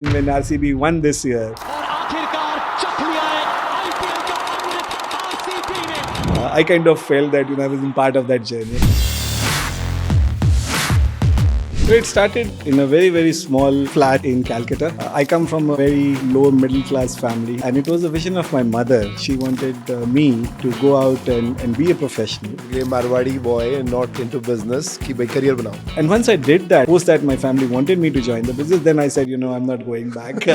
When RCB won this year, और आखिरकार चख लिया है आईपीएल का अमृत आरसीबी ने। I kind of felt that I was in part of that journey. So it started in a very, very small flat in Calcutta. I come from a very low middle class family, and it was a vision of my mother. She wanted me to go out and be a professional. ये Marwari boy and not into business कि भाई career बनाओ. And once I did that, post that my family wanted me to join the business, then I said, I'm not going back.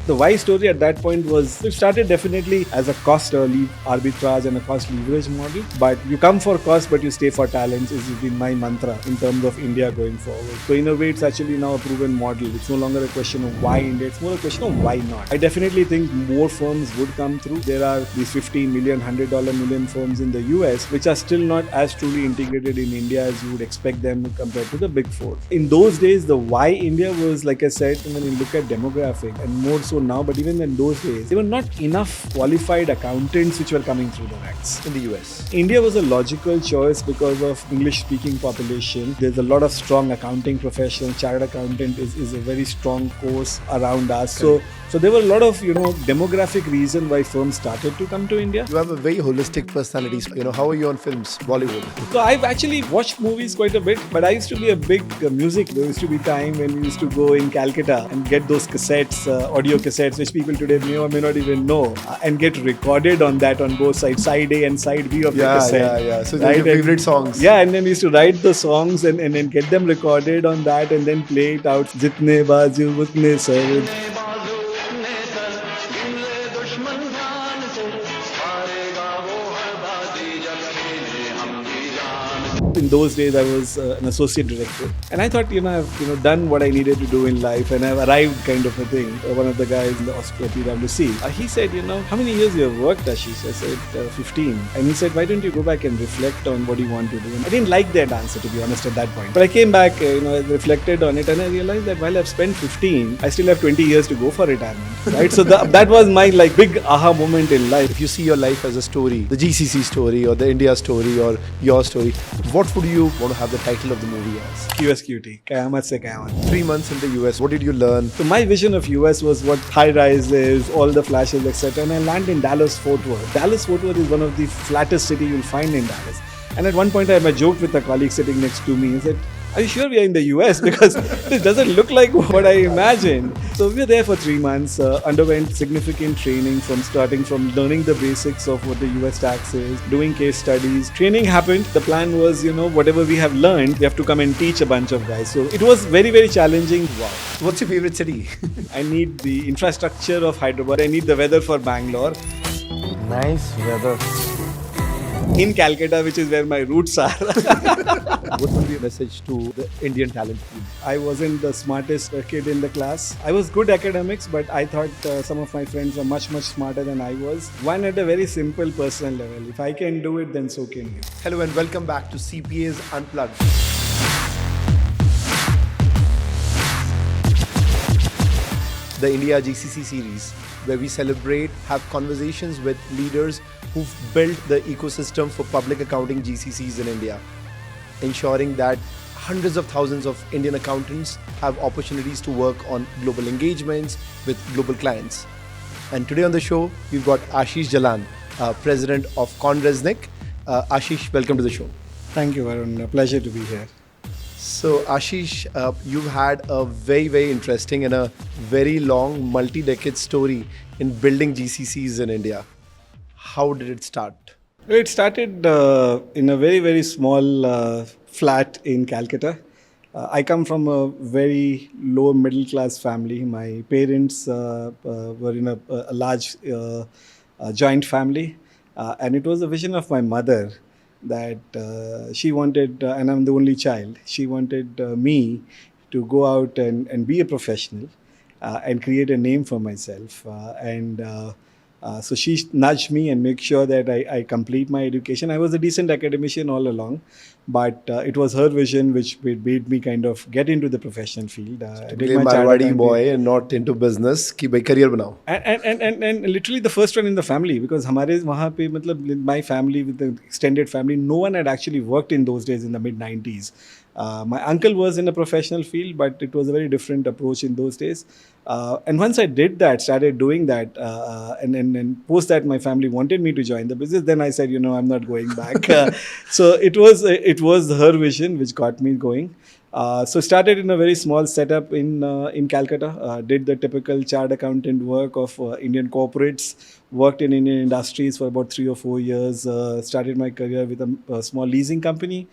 The why story at that point was, it started definitely as a cost arbitrage and a cost leverage model. But you come for cost, but you stay for talents is been my mantra in terms of India going forward. So in a way, it's actually now a proven model. It's no longer a question of why India, it's more a question of why not. I definitely think more firms would come through. There are these 15 million, $100 million firms in the US, which are still not as truly integrated in India as you would expect them compared to the big four. In those days, the why India was, like I said, when you look at demographic and more so now, but even in those days, there were not enough qualified accountants which were coming through the ranks. In the US. India was a logical choice because of English-speaking population. There's a lot of strong accounting professionals. Chartered accountant is a very strong course around us. So there were a lot of demographic reason why firms started to come to India. You have a very holistic personality. How are you on films, Bollywood? So I've actually watched movies quite a bit, but I used to be a big music. There used to be time when we used to go in Calcutta and get those cassettes, audio cassettes, which people today may or may not even know, and get recorded on that on both sides, side A and side B of the cassette. Yeah. So they're your favorite songs. Yeah, and then we used to write the songs and then get them recorded on that and then play it out. Jitne bazu utne sar. In those days, I was an associate director, and I thought, I've done what I needed to do in life, and I've arrived, kind of a thing. One of the guys in the PwC, he said, how many years you have worked, Ashish? I said 15, and he said, why don't you go back and reflect on what you want to do? And I didn't like that answer, to be honest, at that point. But I came back, I reflected on it, and I realized that while I've spent 15, I still have 20 years to go for retirement, right? So that was my big aha moment in life. If you see your life as a story, the GCC story or the India story or your story, what would you want to have the title of the movie as? QSQT, Kayamat se Kayamat. 3 months in the US, what did you learn? So my vision of US was what high rises, all the flashes, etc. And I land in Dallas Fort Worth. Dallas Fort Worth is one of the flattest city you'll find in Dallas. And at one point I joked with a colleague sitting next to me. He said, are you sure we are in the US? Because this doesn't look like what I imagined. So we were there for 3 months, underwent significant training starting from learning the basics of what the US tax is, doing case studies. Training happened. The plan was, whatever we have learned, we have to come and teach a bunch of guys. So it was very, very challenging. Wow. What's your favorite city? I need the infrastructure of Hyderabad. I need the weather for Bangalore. Nice weather. In Calcutta, which is where my roots are. What would be a message to the Indian talent pool? I wasn't the smartest kid in the class. I was good academics, but I thought some of my friends were much, much smarter than I was. One at a very simple personal level. If I can do it, then so can you. Hello and welcome back to CPAs Unplugged. The India GCC series, where we celebrate, have conversations with leaders who've built the ecosystem for public accounting GCCs in India, ensuring that hundreds of thousands of Indian accountants have opportunities to work on global engagements with global clients. And today on the show, we've got Ashish Jalan, President of CohnReznick. Ashish, welcome to the show. Thank you, Varun. A pleasure to be here. So Ashish, you've had a very, very interesting and a very long multi-decade story in building GCCs in India. How did it start? It started in a very, very small flat in Calcutta. I come from a very low middle class family. My parents were in a large joint family, and it was a vision of my mother that she wanted, and I'm the only child, she wanted me to go out and be a professional and create a name for myself. So she nudged me and make sure that I complete my education. I was a decent academician all along, but it was her vision which made me kind of get into the professional field. I did my Marwadi boy and not into business कि भाई career बनाओ. And literally the first one in the family, because हमारे वहाँ पे मतलब my family with the extended family, no one had actually worked in those days in the mid 90s. My uncle was in a professional field, but it was a very different approach in those days. And once I did that, started doing that, and post that my family wanted me to join the business, then I said, I'm not going back. So it was her vision which got me going. So started in a very small setup in Calcutta. Did the typical chartered accountant work of Indian corporates. Worked in Indian industries for about 3 or 4 years. Started my career with a small leasing company.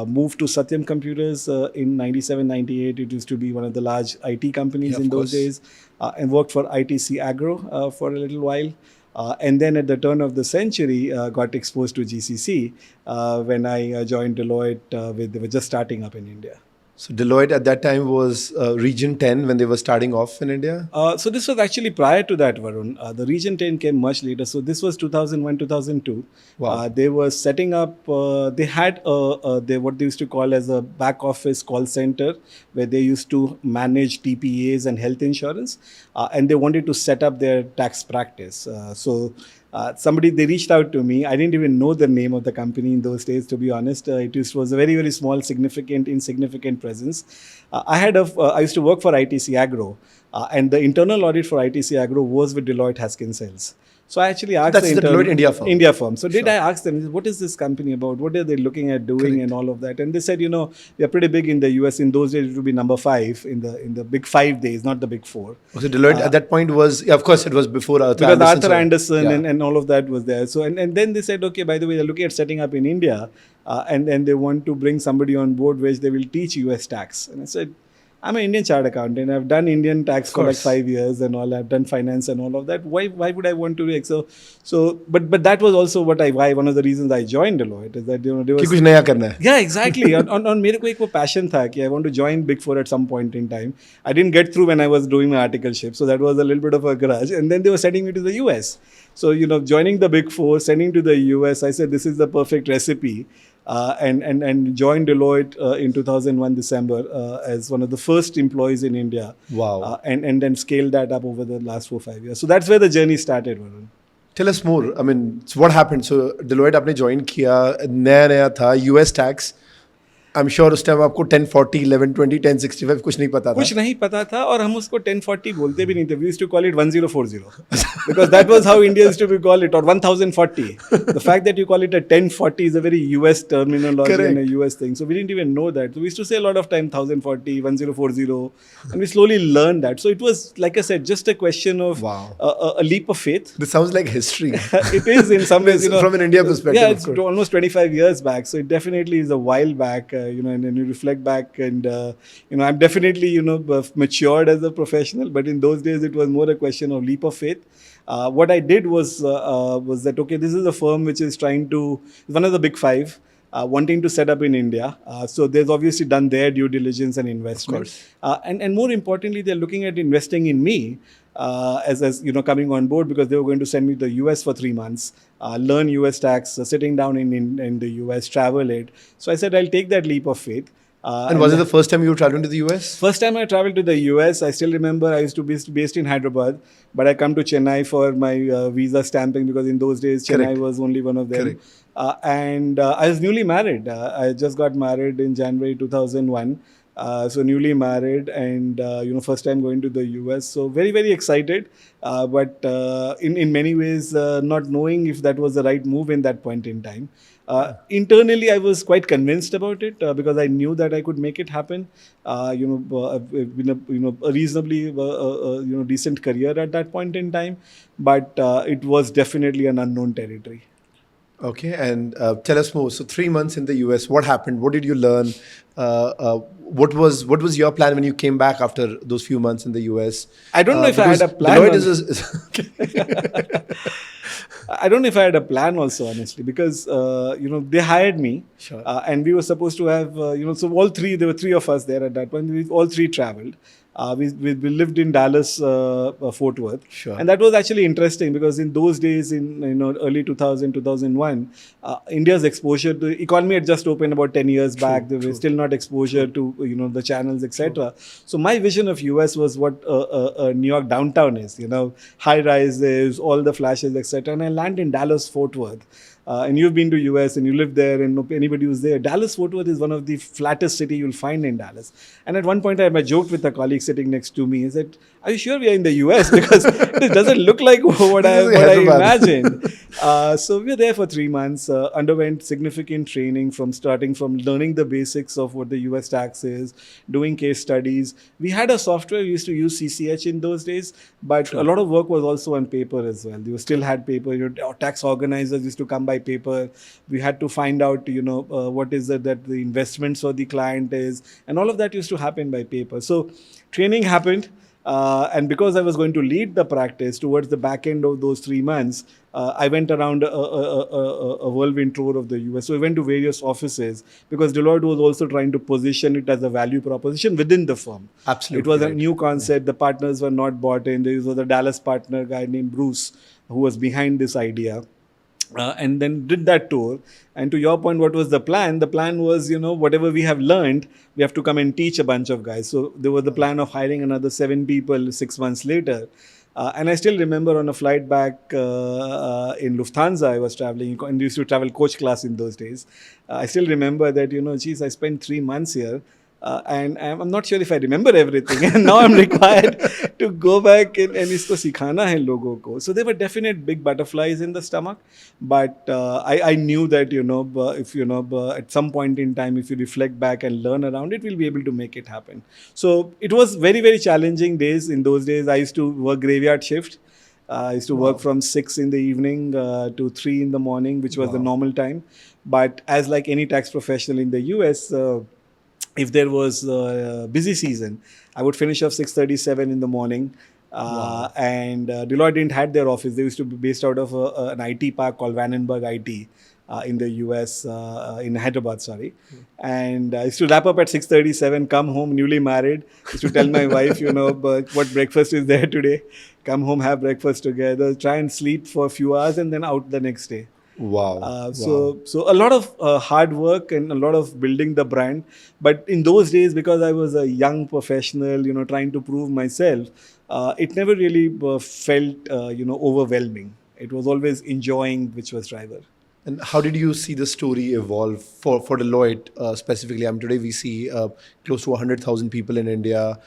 Moved to Satyam Computers in 97, 98. It used to be one of the large IT companies in those days. And worked for ITC Agro for a little while. And then at the turn of the century, got exposed to GCC when I joined Deloitte. They were just starting up in India. So Deloitte at that time was Region 10 when they were starting off in India? So this was actually prior to that, Varun. The Region 10 came much later. So this was 2001, 2002. Wow. They were setting up, they had what they used to call as a back office call center where they used to manage TPAs and health insurance. And they wanted to set up their tax practice. They reached out to me. I didn't even know the name of the company in those days, to be honest. Was a very, very small, insignificant presence. I used to work for ITC Agro, and the internal audit for ITC Agro was with Deloitte Haskins. So I actually asked That's the Deloitte India firm. So I ask them, what is this company about? What are they looking at doing and all of that? And they said, we are pretty big in the US. In those days, it would be number 5 in the big 5 days, not the big 4. So Deloitte at that point was, of course, it was before Arthur because Andersen. Arthur Andersen and all of that was there. So and then they said, okay, by the way, they're looking at setting up in India, and they want to bring somebody on board which they will teach US tax. And I said, I'm an Indian chartered accountant. I've done Indian tax for like 5 years and all. I've done finance and all of that. Why would I want to do it? But that was also why one of the reasons I joined Deloitte is that there was कुछ नया करना है. Yeah, exactly. on मेरे को एक वो passion था कि I want to join Big Four at some point in time. I didn't get through when I was doing my articleship, so that was a little bit of a grudge. And then they were sending me to the US. So joining the Big Four, sending to the US, I said this is the perfect recipe. And joined Deloitte in 2001 December as one of the first employees in India. Wow. And then scaled that up over the last 4-5 years. So that's where the journey started, Varun. Tell us more. I mean, so what happened? So Deloitte आपने join किया, नया था, US tax. I'm sure उस time आपको 1040, 1120, 1065 कुछ नहीं पता था. कुछ नहीं पता था और हम उसको 1040 बोलते भी नहीं थे. We used to call it 1040 because that was how India used to call it, or 1040. The fact that you call it a 1040 is a very US terminology and a US thing. So we didn't even know that. So we used to say a lot of time 1040, 1040, and we slowly learned that. So it was, like I said, just a question of a leap of faith. This sounds like history. It is in some ways, from an India perspective. Yeah, it's almost 25 years back. So it definitely is a while back. And then you reflect back and, I'm definitely, matured as a professional, but in those days it was more a question of leap of faith. What I did was that, okay, this is a firm which is one of the big 5, wanting to set up in India. So they've obviously done their due diligence and investment. And more importantly, they're looking at investing in me. As coming on board, because they were going to send me to the US for 3 months, learn US tax, sitting down in the US, travel it. So I said, I'll take that leap of faith. And was it the first time you were traveling to the US? First time I traveled to the US, I still remember I used to be based in Hyderabad, but I come to Chennai for my visa stamping because in those days Chennai was only one of them. And I was newly married. I just got married in January 2001. So newly married and, first time going to the US. So very, very excited. But in many ways, not knowing if that was the right move in that point in time. Internally, I was quite convinced about it because I knew that I could make it happen. I've been a reasonably decent career at that point in time. But it was definitely an unknown territory. Okay, and tell us more. So 3 months in the US, what happened? What did you learn? What was your plan when you came back after those few months in the US? I don't know if I had a plan. I don't know if I had a plan also, honestly, because, they hired me. Sure. And we were supposed to have, so all 3, there were 3 of us there at that point. We all 3 traveled. We lived in Dallas, Fort Worth. Sure. And that was actually interesting because in those days, in early 2000, 2001, India's exposure to economy had just opened about 10 years back. There was still not exposure to the channels, etc. So my vision of US was what New York downtown is. High rises, all the flashes, etc. And I land in Dallas, Fort Worth. and you've been to US and you live there, and anybody who's there, Dallas Fort Worth is one of the flattest city you'll find in Dallas. And at one point I joked with a colleague sitting next to me. He said, "Are you sure we are in the US? Because it doesn't look like what I imagined." So we were there for 3 months, underwent significant training starting from learning the basics of what the US tax is, doing case studies. We had a software, we used to use CCH in those days, but a lot of work was also on paper as well. You still had paper. Your tax organizers used to come by paper. We had to find out, what is it that the investments for the client is, and all of that used to happen by paper. So training happened. And because I was going to lead the practice towards the back end of those 3 months, I went around a whirlwind tour of the US. So I went to various offices because Deloitte was also trying to position it as a value proposition within the firm. Absolutely. It was a new concept. The partners were not bought in. There was a Dallas partner guy named Bruce who was behind this idea. And then did that tour. And to your point, what was the plan? The plan was, whatever we have learned, we have to come and teach a bunch of guys. So there was the plan of hiring another 7 people 6 months later. And I still remember on a flight back in Lufthansa, I was traveling, and used to travel coach class in those days. I still remember that, I spent 3 months here. And I'm not sure if I remember everything. And now I'm required to go back and isko sikhana hai logo ko. So there were definite big butterflies in the stomach. But I knew that, if, at some point in time, if you reflect back and learn around it, we'll be able to make it happen. So it was very, very challenging days. In those days, I used to work graveyard shift. I used to work from 6 in the evening to 3 in the morning, which was the normal time. But as like any tax professional in the US, if there was a busy season, I would finish off 6:37 in the morning. And Deloitte didn't have their office. They used to be based out of an IT park called Vandenberg IT in the US, in Hyderabad, sorry. And I used to wrap up at 6:37, come home, newly married. Used to tell my wife, what breakfast is there today. Come home, have breakfast together, try and sleep for a few hours, and then out the next day. Wow. So a lot of hard work and a lot of building the brand. But in those days, because I was a young professional, trying to prove myself, it never really felt, overwhelming. It was always enjoying, which was driver. And how did you see the story evolve for Deloitte specifically? Today we see close to 100,000 people in India,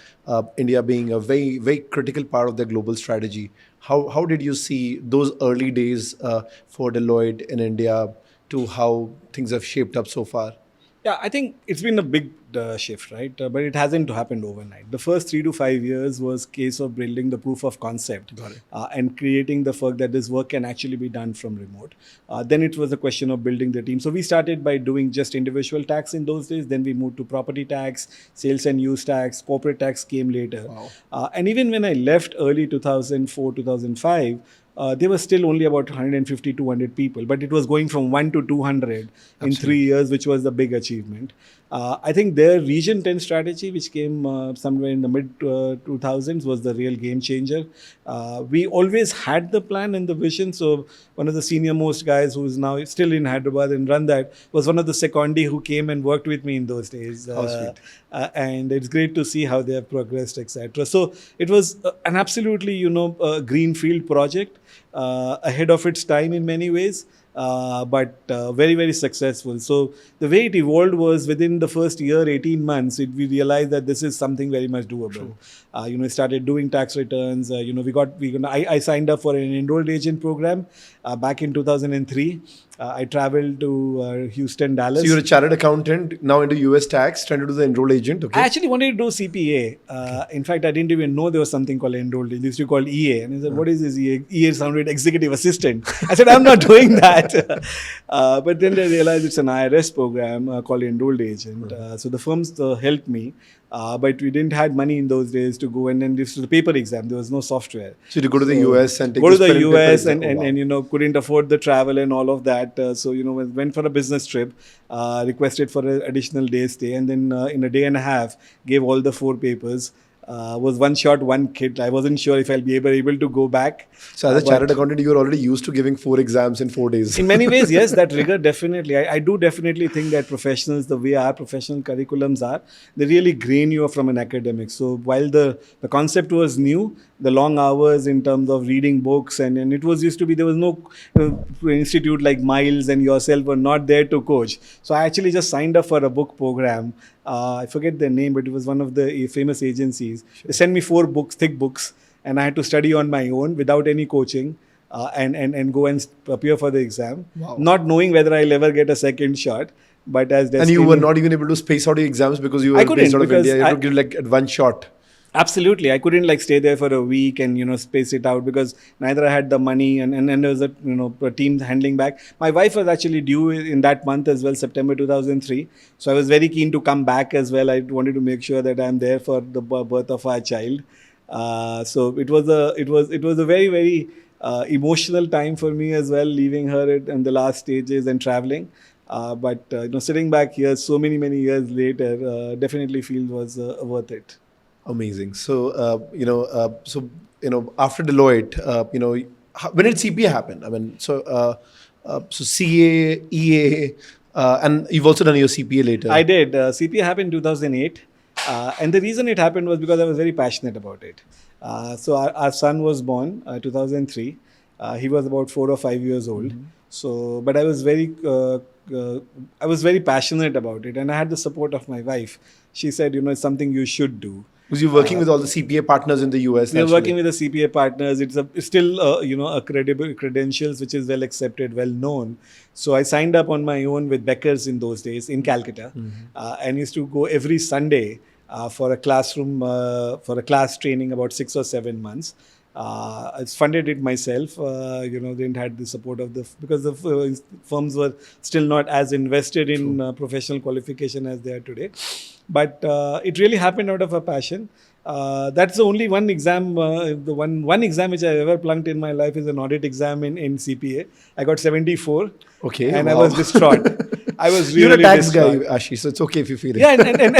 India being a very, very critical part of their global strategy. How did you see those early days for Deloitte in India to how things have shaped up so far? Yeah, I think it's been a big shift, right? But it hasn't happened overnight. The first 3 to 5 years was case of building the proof of concept and creating the fact that this work can actually be done from remote. Then it was a question of building the team. So we started by doing just individual tax in those days. Then we moved to property tax, sales and use tax, corporate tax came later. Wow. And even when I left early 2004, 2005, there were still only about 150, 200 people, but it was going from 1 to 200 in 3 years, which was the big achievement. I think their Region 10 strategy, which came somewhere in the mid 2000s, was the real game changer. We always had the plan and the vision. So one of the senior most guys who is now still in Hyderabad and run that was one of the secondi who came and worked with me in those days. And it's great to see how they have progressed, etc. So it was an absolutely, greenfield project, ahead of its time in many ways. But very, very successful. So the way it evolved was within the first year, 18 months, we realized that this is something very much doable. Started doing tax returns. I signed up for an enrolled agent program back in 2003. I traveled to Houston, Dallas. So you're a chartered accountant, now into US tax, trying to do the enrolled agent, okay? I actually wanted to do CPA. In fact, I didn't even know there was something called enrolled agent. They used to call EA. And I said, what is this EA? EA sounded executive assistant. I said, I'm not doing that. But then they realized it's an IRS program called enrolled agent. So the firms helped me. But we didn't have money in those days to go, and then this was the paper exam. There was no software. So you go to the US and take go to the US and wow. Couldn't afford the travel and all of that. So went for a business trip, requested for an additional day stay, and then in a day and a half gave all the 4 papers. Was one shot, one kid. I wasn't sure if I'll be able to go back. So as a But chartered accountant, you were already used to giving 4 exams in 4 days. in many ways, yes, that rigor definitely. I do definitely think that professionals, the way our professional curriculums are, they really grain you from an academic. So while the concept was new, the long hours in terms of reading books and it was used to be, there was no institute like Miles and yourself were not there to coach. So I actually just signed up for a book program. I forget their name, but it was one of the famous agencies. They sent me 4 books, thick books, and I had to study on my own without any coaching. And go and appear for the exam, Wow. not knowing whether I'll ever get a second shot. But as And you were not even able to space out your exams because you were couldn't, based out of because India. You had to give like at one shot. Absolutely, I couldn't like stay there for a week and space it out, because neither I had the money and there was a team handling back. My wife was actually due in that month as well, September 2003. So I was very keen to come back as well. I wanted to make sure that I'm there for the birth of our child. So it was a very very emotional time for me as well, leaving her in the last stages and traveling. But sitting back here so many years later, definitely feels was worth it. Amazing. So after Deloitte, when did CPA happen? I mean, so CA, EA, and you've also done your CPA later. I did. CPA happened in 2008. And the reason it happened was because I was very passionate about it. So our son was born 2003. He was about 4 or 5 years old. Mm-hmm. So, but I was very passionate about it, and I had the support of my wife. She said, it's something you should do. Was you working with all the CPA partners in the US? We are working with the CPA partners. It's still a credible credentials which is well accepted, well known. So I signed up on my own with Becker's in those days in Calcutta, and used to go every Sunday for a classroom for a class training about 6 or 7 months. I funded it myself. Didn't had the support of because the firms were still not as invested in professional qualification as they are today. But it really happened out of a passion. That's the only one exam. The one exam which I ever plunked in my life is an audit exam in CPA. I got 74. Okay, and wow. I was distraught. I was really You're a tax distraught. guy, Ashish, so it's okay if you feel it. Yeah, and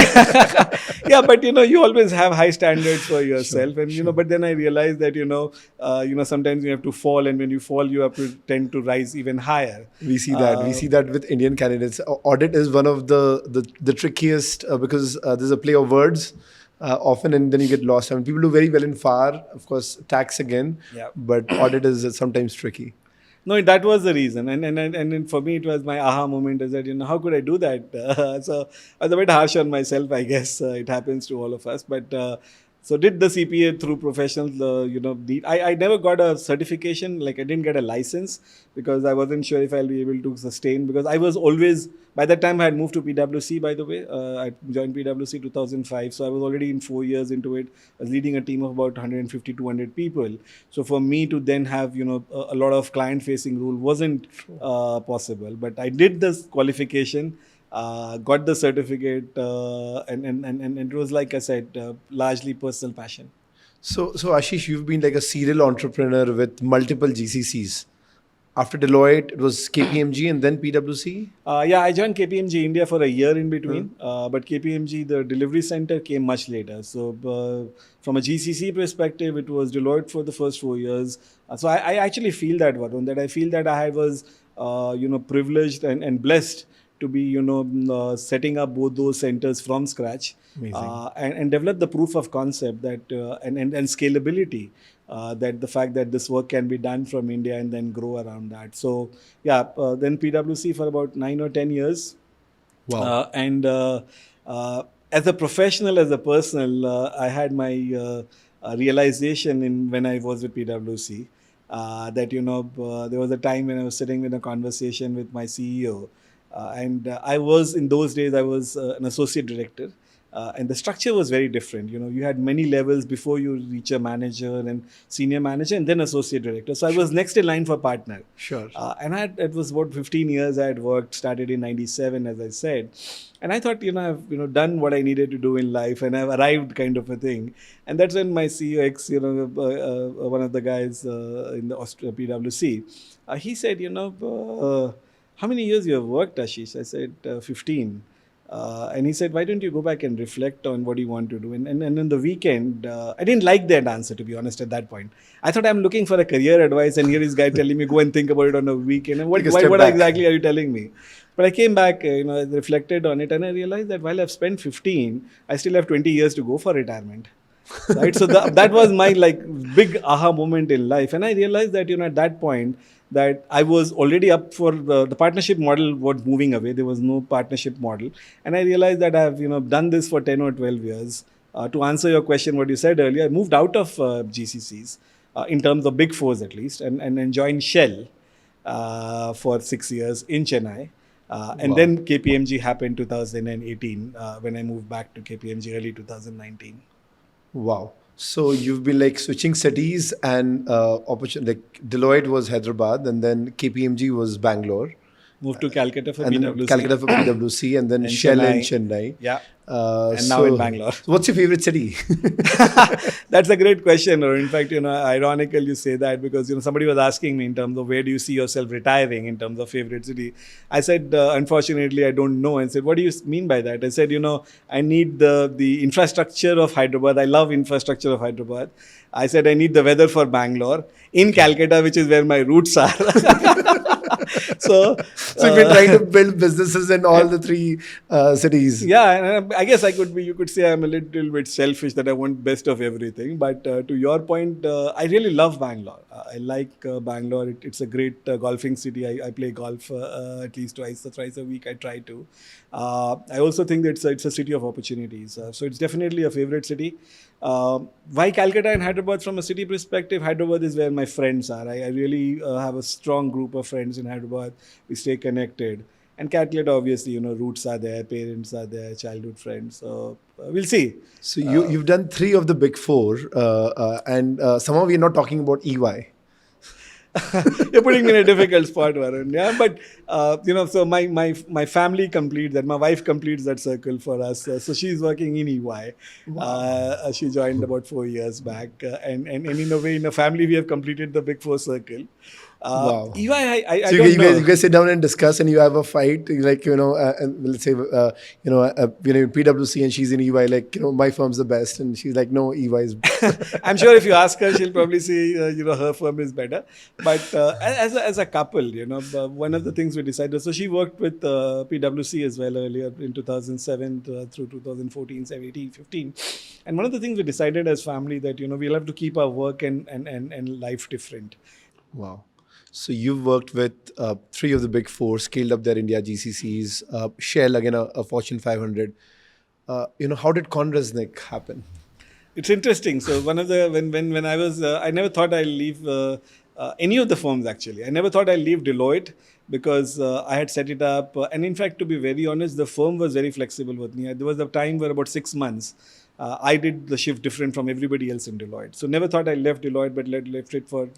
yeah, but you always have high standards for yourself, Sure, and but then I realized that sometimes you have to fall, and when you fall, you have to tend to rise even higher. We see that with Indian candidates. Audit is one of the trickiest because there's a play of words often, and then you get lost. I mean, people do very well in FAR, of course, tax again, but audit is sometimes tricky. No, that was the reason, and for me it was my aha moment. Is that how could I do that? So I was a bit harsh on myself, I guess. It happens to all of us, but. So did the CPA through professional, I never got a certification, like I didn't get a license because I wasn't sure if I'll be able to sustain, because I was always, by that time I had moved to PwC, by the way. I joined PwC 2005. So I was already in 4 years into it. I was leading a team of about 150, 200 people. So for me to then have, a lot of client facing role wasn't possible, but I did this qualification. Got the certificate, and it was, like I said, largely personal passion. So Ashish, you've been like a serial entrepreneur with multiple GCCs. After Deloitte, it was KPMG and then PwC? Yeah, I joined KPMG India for a year in between, but KPMG, the delivery center, came much later. So from a GCC perspective, it was Deloitte for the first 4 years. So I actually feel that, Varun, that I feel that I was, privileged and blessed to be, setting up both those centers from scratch, and develop the proof of concept that and scalability, that the fact that this work can be done from India and then grow around that. So yeah, then PwC for about 9 or 10 years. Wow. And as a professional, as a personal, I had my realization when I was with PwC, that there was a time when I was sitting in a conversation with my CEO. And I was, in those days, I was an associate director. And the structure was very different. You had many levels before you reach a manager and senior manager and then associate director. So I was next in line for partner. Sure. And it was about 15 years I had worked, started in 97, as I said. And I thought, I've done what I needed to do in life and I've arrived, kind of a thing. And that's when my CEO, one of the guys in the PwC, he said, how many years you have worked, Ashish? I said, 15. And he said, why don't you go back and reflect on what you want to do? And in the weekend, I didn't like that answer, to be honest, at that point. I thought I'm looking for a career advice, and here is guy telling me, go and think about it on a weekend. And Take a step what back. exactly are you telling me? But I came back, I reflected on it, and I realized that while I've spent 15, I still have 20 years to go for retirement. Right, so that was my like big aha moment in life, and I realized that at that point that I was already up for the partnership model was moving away. There was no partnership model, and I realized that I've done this for 10 or 12 years. To answer your question, what you said earlier, I moved out of GCCs in terms of big fours at least, and joined Shell for 6 years in Chennai. And Wow. then KPMG happened 2018 when I moved back to KPMG early 2019. Wow. So you've been like switching cities and opportunity. Like Deloitte was Hyderabad, and then KPMG was Bangalore, Moved to Calcutta for and then PwC. Calcutta for PwC, and then And Shell in Chennai. Chennai. Yeah. And now in Bangalore. So what's your favorite city? That's a great question. Or in fact, ironical you say that because somebody was asking me in terms of where do you see yourself retiring in terms of favorite city. I said, unfortunately, I don't know. And said, what do you mean by that? I said, I need the infrastructure of Hyderabad. I love infrastructure of Hyderabad. I said, I need the weather for Bangalore in Calcutta, which is where my roots are. So So you've been trying to build businesses in all the three cities. yeah, and I guess you could say I'm a little bit selfish that I want best of everything. But to your point, I really love Bangalore. I like Bangalore. It's a great golfing city. I play golf at least twice or thrice a week. I try to. I also think that it's a city of opportunities. So it's definitely a favorite city. Why Calcutta and Hyderabad from a city perspective? Hyderabad is where my friends are. I really have a strong group of friends in Hyderabad. We stay connected. And Calcutta, obviously, roots are there, parents are there, childhood friends. So we'll see. So you've done three of the big four, and somehow we're not talking about EY. You're putting me in a difficult spot, Varun. Yeah, but so my family completes that. My wife completes that circle for us. So she's working in EY. She joined about 4 years back, and in a way, in a family, we have completed the Big Four circle. Wow. EY, I So don't know. you guys sit down and discuss, and you have a fight, like and let's say in PwC, and she's in EY, like my firm's the best, and she's like, no, EY is. I'm sure if you ask her, she'll probably say, her firm is better. But as a couple, one of the things we decided, so she worked with PwC as well earlier in 2007 through 2014, 17, 15. And one of the things we decided as family that, we'll have to keep our work and life different. Wow. So you've worked with three of the big four, scaled up their India GCCs, Shell, again, a Fortune 500. How did CohnReznick happen? It's interesting. So one of the when I was I never thought I'll leave any of the firms actually. I never thought I'll leave Deloitte because I had set it up. And in fact, to be very honest, the firm was very flexible with me. There was a time where about 6 months I did the shift different from everybody else in Deloitte. So never thought I left Deloitte, but left it for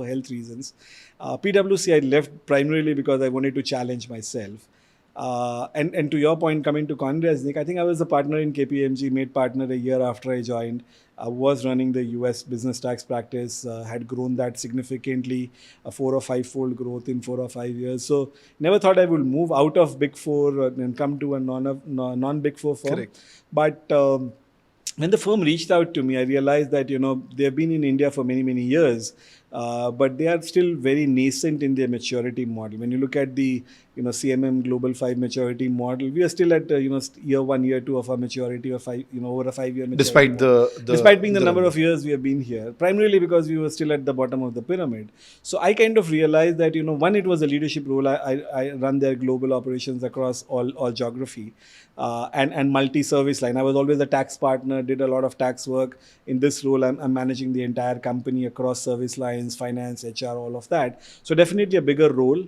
health reasons. PwC I left primarily because I wanted to challenge myself. And to your point, coming to CohnReznick, I think I was a partner in KPMG, made partner a year after I joined. I was running the US business tax practice, had grown that significantly, a 4 or 5 fold growth in 4 or 5 years. So never thought I would move out of Big Four and come to a non-Big Four firm. Correct. But when the firm reached out to me, I realized that, they've been in India for many, many years, but they are still very nascent in their maturity model. When you look at the, CMM Global 5 maturity model, we are still at, year 1, year 2 of our maturity or over a 5-year maturity. Despite Despite being the number of years we have been here, primarily because we were still at the bottom of the pyramid. So I kind of realized that, one, it was a leadership role. I run their global operations across all geography and multi-service line. I was always a tax partner, did a lot of tax work. In this role, I'm managing the entire company across service lines, finance, HR, all of that. So definitely a bigger role.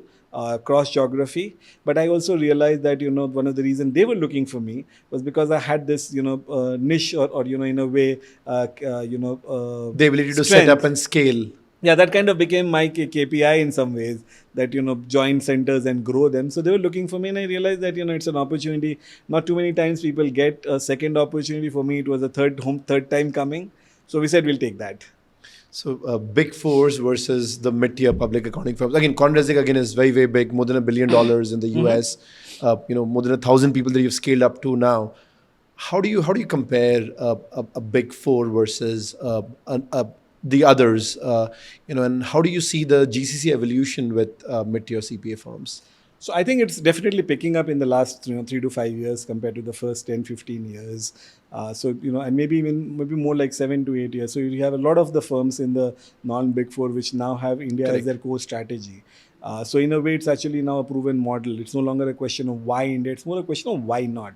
Cross geography, but I also realized that one of the reasons they were looking for me was because I had this niche or in a way the ability to set strength. up and scale. Yeah, that kind of became my KPI in some ways, that join centers and grow them. So they were looking for me, and I realized that it's an opportunity. Not too many times people get a second opportunity. For me, it was a third time coming. So we said we'll take that. So big fours versus the mid-tier public accounting firms. Again, CohnReznick again is very, very big, more than $1 billion in the US. More than 1,000 people that you've scaled up to now. How do you compare a big four versus the others? And how do you see the GCC evolution with mid-tier CPA firms? So I think it's definitely picking up in the last 3 to 5 years compared to the first 10, 15 years. And maybe more like 7 to 8 years. So you have a lot of the firms in the non-big four which now have India Correct. as their core strategy. So in a way, it's actually now a proven model. It's no longer a question of why India. It's more a question of why not.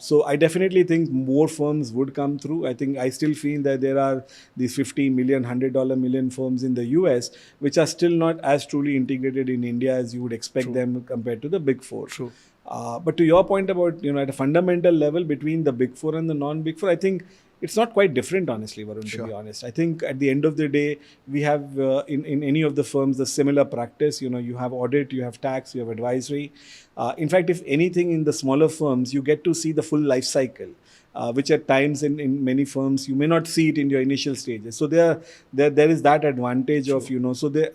So I definitely think more firms would come through. I think I still feel that there are these 50 million, $100 million firms in the US which are still not as truly integrated in India as you would expect them compared to the big four. True. But to your point about, at a fundamental level between the big four and the non-big four, I think it's not quite different, honestly, Varun, to be honest. I think at the end of the day, we have in any of the firms the similar practice. You have audit, you have tax, you have advisory. In fact, if anything, in the smaller firms, you get to see the full life cycle. Which at times in many firms you may not see it in your initial stages. So there is that advantage of,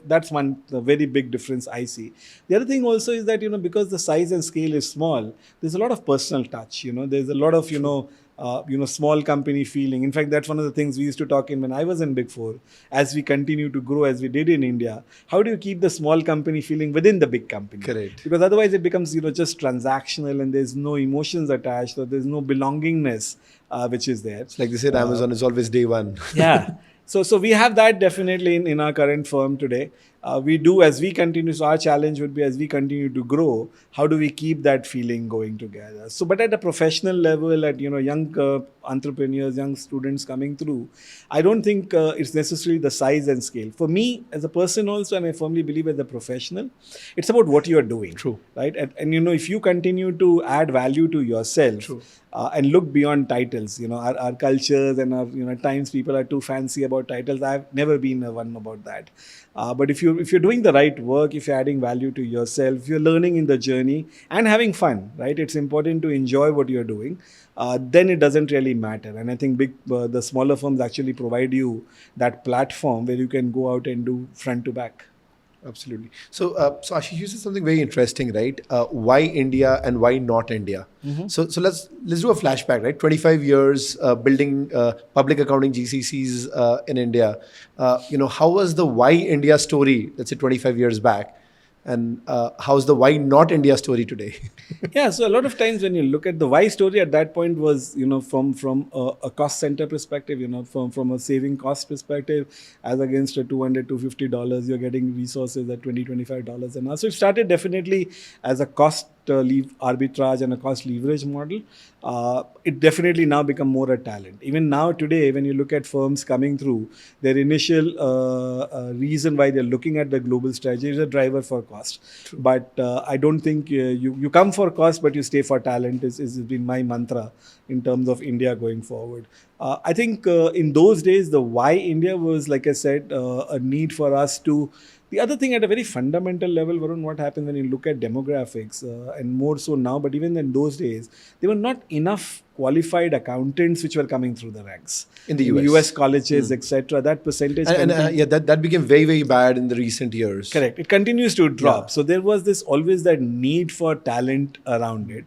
that's one very big difference I see. The other thing also is that, because the size and scale is small, there's a lot of personal touch. There's a lot of, small company feeling. In fact, that's one of the things we used to talk in when I was in Big Four. As we continue to grow, as we did in India, how do you keep the small company feeling within the big company? Correct. Because otherwise it becomes, just transactional and there's no emotions attached or there's no belongingness which is there. It's like they said, Amazon is always day one. Yeah. So we have that definitely in our current firm today. We do as we continue. So our challenge would be as we continue to grow, how do we keep that feeling going together? So, but at a professional level, at young entrepreneurs, young students coming through, I don't think it's necessarily the size and scale. For me, as a person also, and I firmly believe as a professional, it's about what you are doing. True. Right. And if you continue to add value to yourself. True. And look beyond titles. Our cultures and our at times people are too fancy about titles. I've never been one about that. But if you're doing the right work, if you're adding value to yourself, if you're learning in the journey and having fun, right? It's important to enjoy what you're doing. Then it doesn't really matter. And I think the smaller firms actually provide you that platform where you can go out and do front to back. Absolutely. So Ashish, you said something very interesting, right? Why India and why not India? So let's do a flashback, right? 25 years building public accounting GCCs in India. How was the why India story, let's say 25 years back? And how's the why not India story today? Yeah, so a lot of times when you look at the why story at that point was, from a cost center perspective, from a saving cost perspective, as against a $200, $250, you're getting resources at $20, $25 an hour. So it started definitely as a cost arbitrage and a cost leverage model. It definitely now become more a talent. Even now today, when you look at firms coming through, their initial reason why they're looking at the global strategy is a driver for cost. True. But I don't think you come for cost, but you stay for talent is been my mantra in terms of India going forward. I think in those days, the why India was, like I said, a need for us to. The other thing at a very fundamental level, Varun, what happened when you look at demographics, and more so now, but even in those days, there were not enough qualified accountants which were coming through the ranks. In the US colleges, etc. That percentage... that became very, very bad in the recent years. Correct. It continues to drop. Yeah. So there was always that need for talent around it.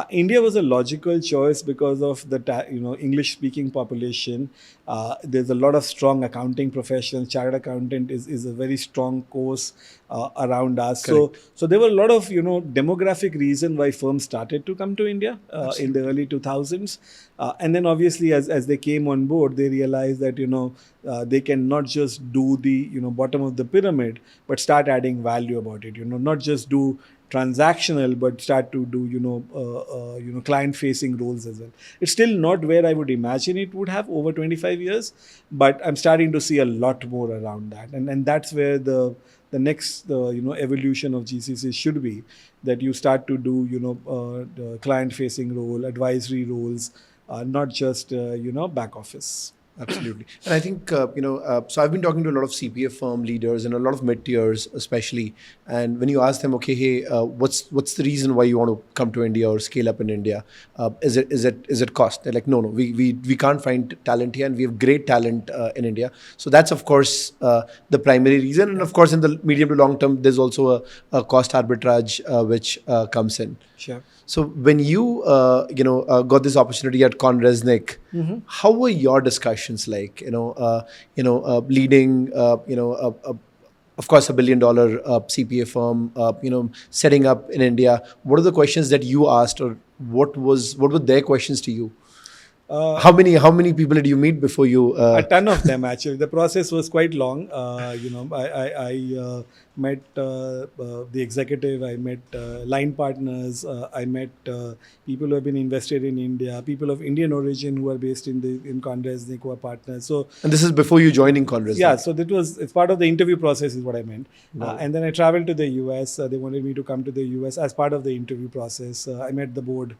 India was a logical choice because of the English-speaking population. There's a lot of strong accounting professions. Chartered accountant is a very strong course around us. Correct. So there were a lot of demographic reason why firms started to come to India in the early 2000s. And then obviously as they came on board, they realized that they can not just do the bottom of the pyramid, but start adding value about it. Not just do transactional, but start to do client-facing roles as well. It's still not where I would imagine it would have over 25 years, but I'm starting to see a lot more around that, and that's where the next evolution of GCC should be, that you start to do the client-facing role, advisory roles, not just back office. Absolutely. And I think, so I've been talking to a lot of CPA firm leaders and a lot of mid-tiers especially. And when you ask them, okay, hey, what's the reason why you want to come to India or scale up in India? Is it cost? They're like, no, we can't find talent here, and we have great talent in India. So that's, of course, the primary reason. And of course, in the medium to long term, there's also a cost arbitrage which comes in. Sure. So when you got this opportunity at CohnReznick, how were your discussions like? Leading of course $1 billion CPA firm, setting up in India. What are the questions that you asked, or what were their questions to you? How many people did you meet before you? A ton of them, actually. The process was quite long. I met the executive. I met line partners. I met people who have been invested in India. People of Indian origin who are based in CohnReznick, who are partners. So, and this is before you joining CohnReznick. yeah. So it's part of the interview process, is what I meant. Wow. And then I traveled to the US. They wanted me to come to the US as part of the interview process. I met the board.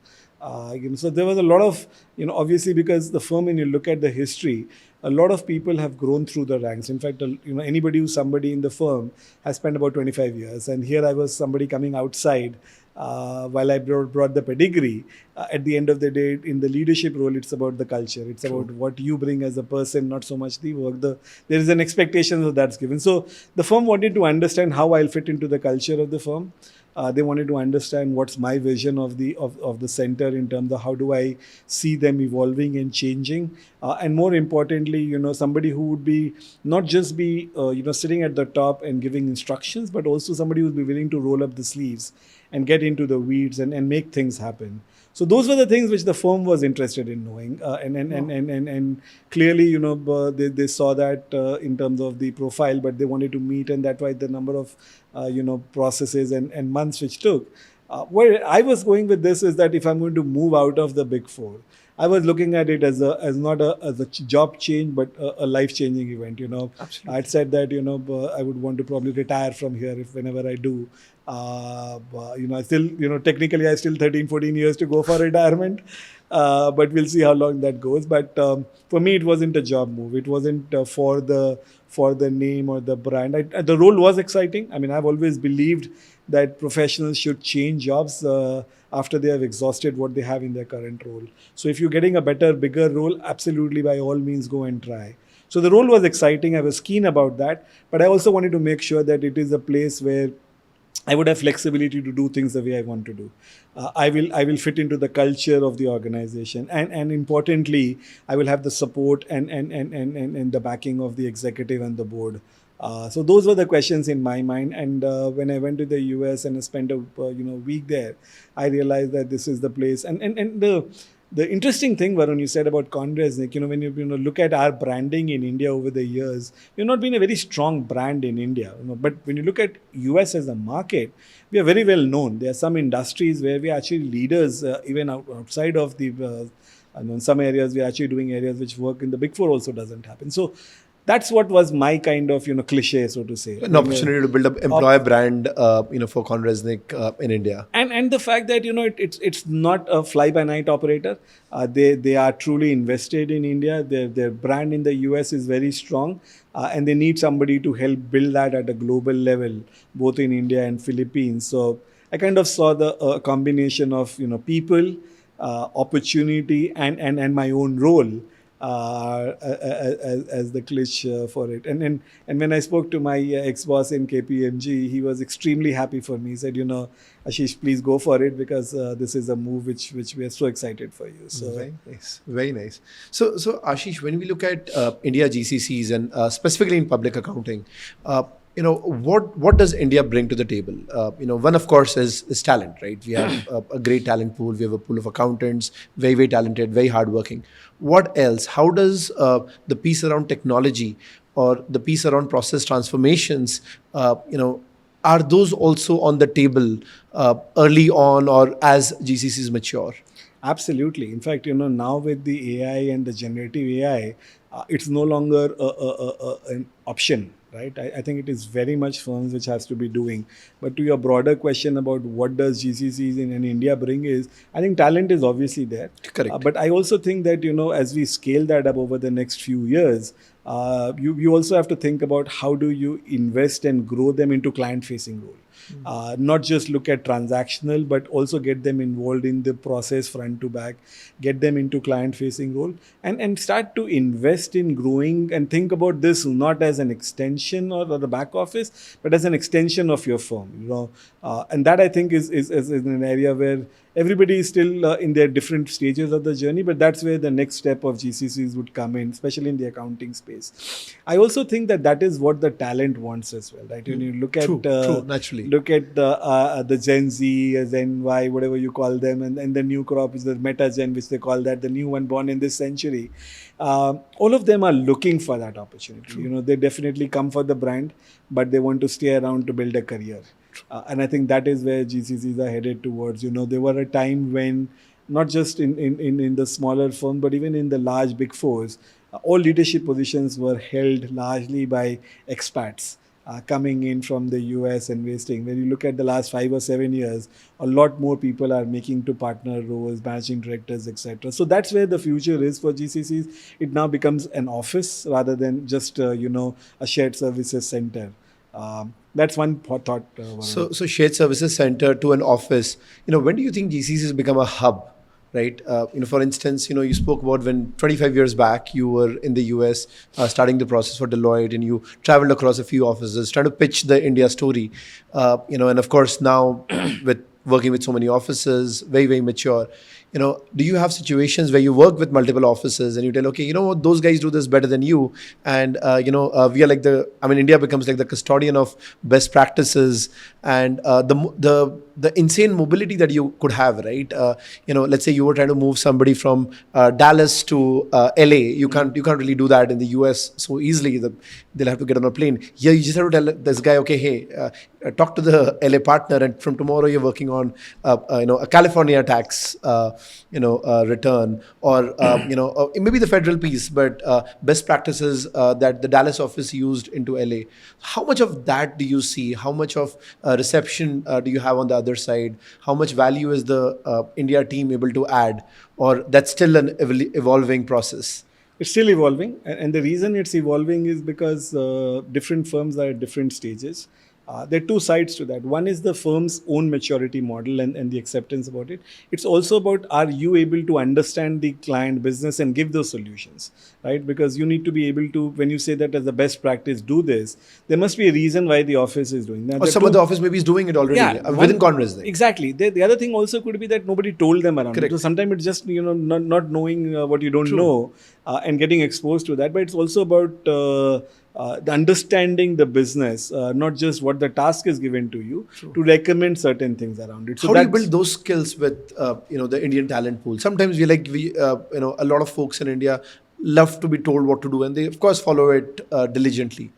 So there was a lot of, obviously, because the firm, when you look at the history, a lot of people have grown through the ranks. In fact, anybody who's somebody in the firm has spent about 25 years. And here I was somebody coming outside while I brought the pedigree. At the end of the day, in the leadership role, it's about the culture. It's True. about what you bring as a person, not so much the work. There is an expectation that's given. So the firm wanted to understand how I'll fit into the culture of the firm. They wanted to understand what's my vision of the center in terms of how do I see them evolving and changing, and more importantly, somebody who would be not just be sitting at the top and giving instructions, but also somebody who would be willing to roll up the sleeves and get into the weeds and make things happen. So those were the things which the firm was interested in knowing, and clearly, they saw that in terms of the profile, but they wanted to meet, and that's why the number of processes and months which took. Where I was going with this is that if I'm going to move out of the Big Four, I was looking at it as not a job change, but a life-changing event. Absolutely. I'd said that I would want to probably retire from here whenever I do. I still, technically I still 13-14 years to go for retirement, but we'll see how long that goes. But for me, it wasn't a job move. It wasn't for the name or the brand. The role was exciting. I mean, I've always believed that professionals should change jobs after they have exhausted what they have in their current role. So if you're getting a better, bigger role, absolutely, by all means, go and try. So the role was exciting. I was keen about that, but I also wanted to make sure that it is a place where I would have flexibility to do things the way I want to do. I will fit into the culture of the organization, and importantly, I will have the support and the backing of the executive and the board. So those were the questions in my mind. And when I went to the US and I spent a week there, I realized that this is the place. And the interesting thing, Varun, you said about CohnReznick, when you look at our branding in India over the years, we've not been a very strong brand in India. But when you look at US as a market, we are very well known. There are some industries where we are actually leaders, even outside of the. In some areas, we are actually doing areas which work in the Big Four also doesn't happen. So that's what was my kind of cliche, so to say. An opportunity to build up employer brand, for CohnReznick in India. And the fact that it's not a fly by night operator. They are truly invested in India. Their brand in the US is very strong, and they need somebody to help build that at a global level, both in India and Philippines. So I kind of saw the combination of people, opportunity, and my own role. As the cliche for it. And when I spoke to my ex-boss in KPMG, he was extremely happy for me. He said, Ashish, please go for it, because this is a move which we are so excited for you. So very nice, very nice. So Ashish, when we look at India GCCs and specifically in public accounting, what does India bring to the table? One, of course, is talent, right? We have a great talent pool. We have a pool of accountants, very, very talented, very hardworking. What else? How does the piece around technology or the piece around process transformations, are those also on the table early on or as GCCs mature? absolutely. In fact, now with the AI and the generative AI, it's no longer an option. right? I think it is very much firms which has to be doing. But to your broader question about what does GCCs in India bring is, I think talent is obviously there. Correct. But I also think that, as we scale that up over the next few years, you also have to think about how do you invest and grow them into client-facing role. Not just look at transactional, but also get them involved in the process front to back, get them into client facing role, and start to invest in growing and think about this not as an extension or the back office, but as an extension of your firm. And that I think is an area where everybody is still in their different stages of the journey, but that's where the next step of GCCs would come in, especially in the accounting space. I also think that is what the talent wants as well, right? When you look at True, naturally. look at the Gen Z, Gen Y, whatever you call them, and the new crop is the Meta Gen, which they call that, the new one born in this century. All of them are looking for that opportunity. They definitely come for the brand, but they want to stay around to build a career. And I think that is where GCCs are headed towards. There were a time when not just in the smaller firms, but even in the large big fours, all leadership positions were held largely by expats coming in from the US and investing. When you look at the last 5 or 7 years, a lot more people are making to partner roles, managing directors, etc. So that's where the future is for GCCs. It now becomes an office rather than just a shared services center. That's one thought. So shared services center to an office. When do you think GCCs become a hub? Right. For instance, you spoke about when 25 years back you were in the US starting the process for Deloitte, and you traveled across a few offices trying to pitch the India story. And of course now with working with so many offices, very, very mature. Do you have situations where you work with multiple offices and you tell, okay, what, those guys do this better than you, and we are like India becomes like the custodian of best practices and the insane mobility that you could have, right? Let's say you were trying to move somebody from Dallas to LA. You can't really do that in the US so easily. They'll have to get on a plane. Here you just have to tell this guy, okay, hey, talk to the LA partner, and from tomorrow you're working on a California tax return, or maybe the federal piece, but best practices that the Dallas office used into LA. How much of that do you see? How much of reception do you have on the other side? How much value is the India team able to add, or that's still an evolving process? It's still evolving, and the reason it's evolving is because different firms are at different stages. There are two sides to that. One is the firm's own maturity model and the acceptance about it. It's also about, are you able to understand the client business and give those solutions, right? Because you need to be able to, when you say that as a best practice, do this, there must be a reason why the office is doing that. Or some of the office maybe is doing it already within CohnReznick. Exactly. The other thing also could be that nobody told them around. Correct. So sometimes it's just, not knowing what you don't know and getting exposed to that. But it's also about the understanding the business, not just what the task is given to you, to recommend certain things around it. So how do you build those skills with the Indian talent pool? Sometimes a lot of folks in India love to be told what to do, and they of course follow it diligently.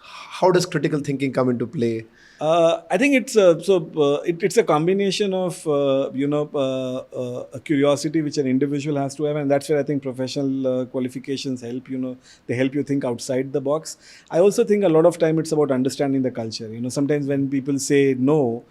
How does critical thinking come into play? I think it's it's a combination of a curiosity which an individual has to have, and that's where I think professional qualifications help. They help you think outside the box. I also think a lot of time it's about understanding the culture. Sometimes when people say no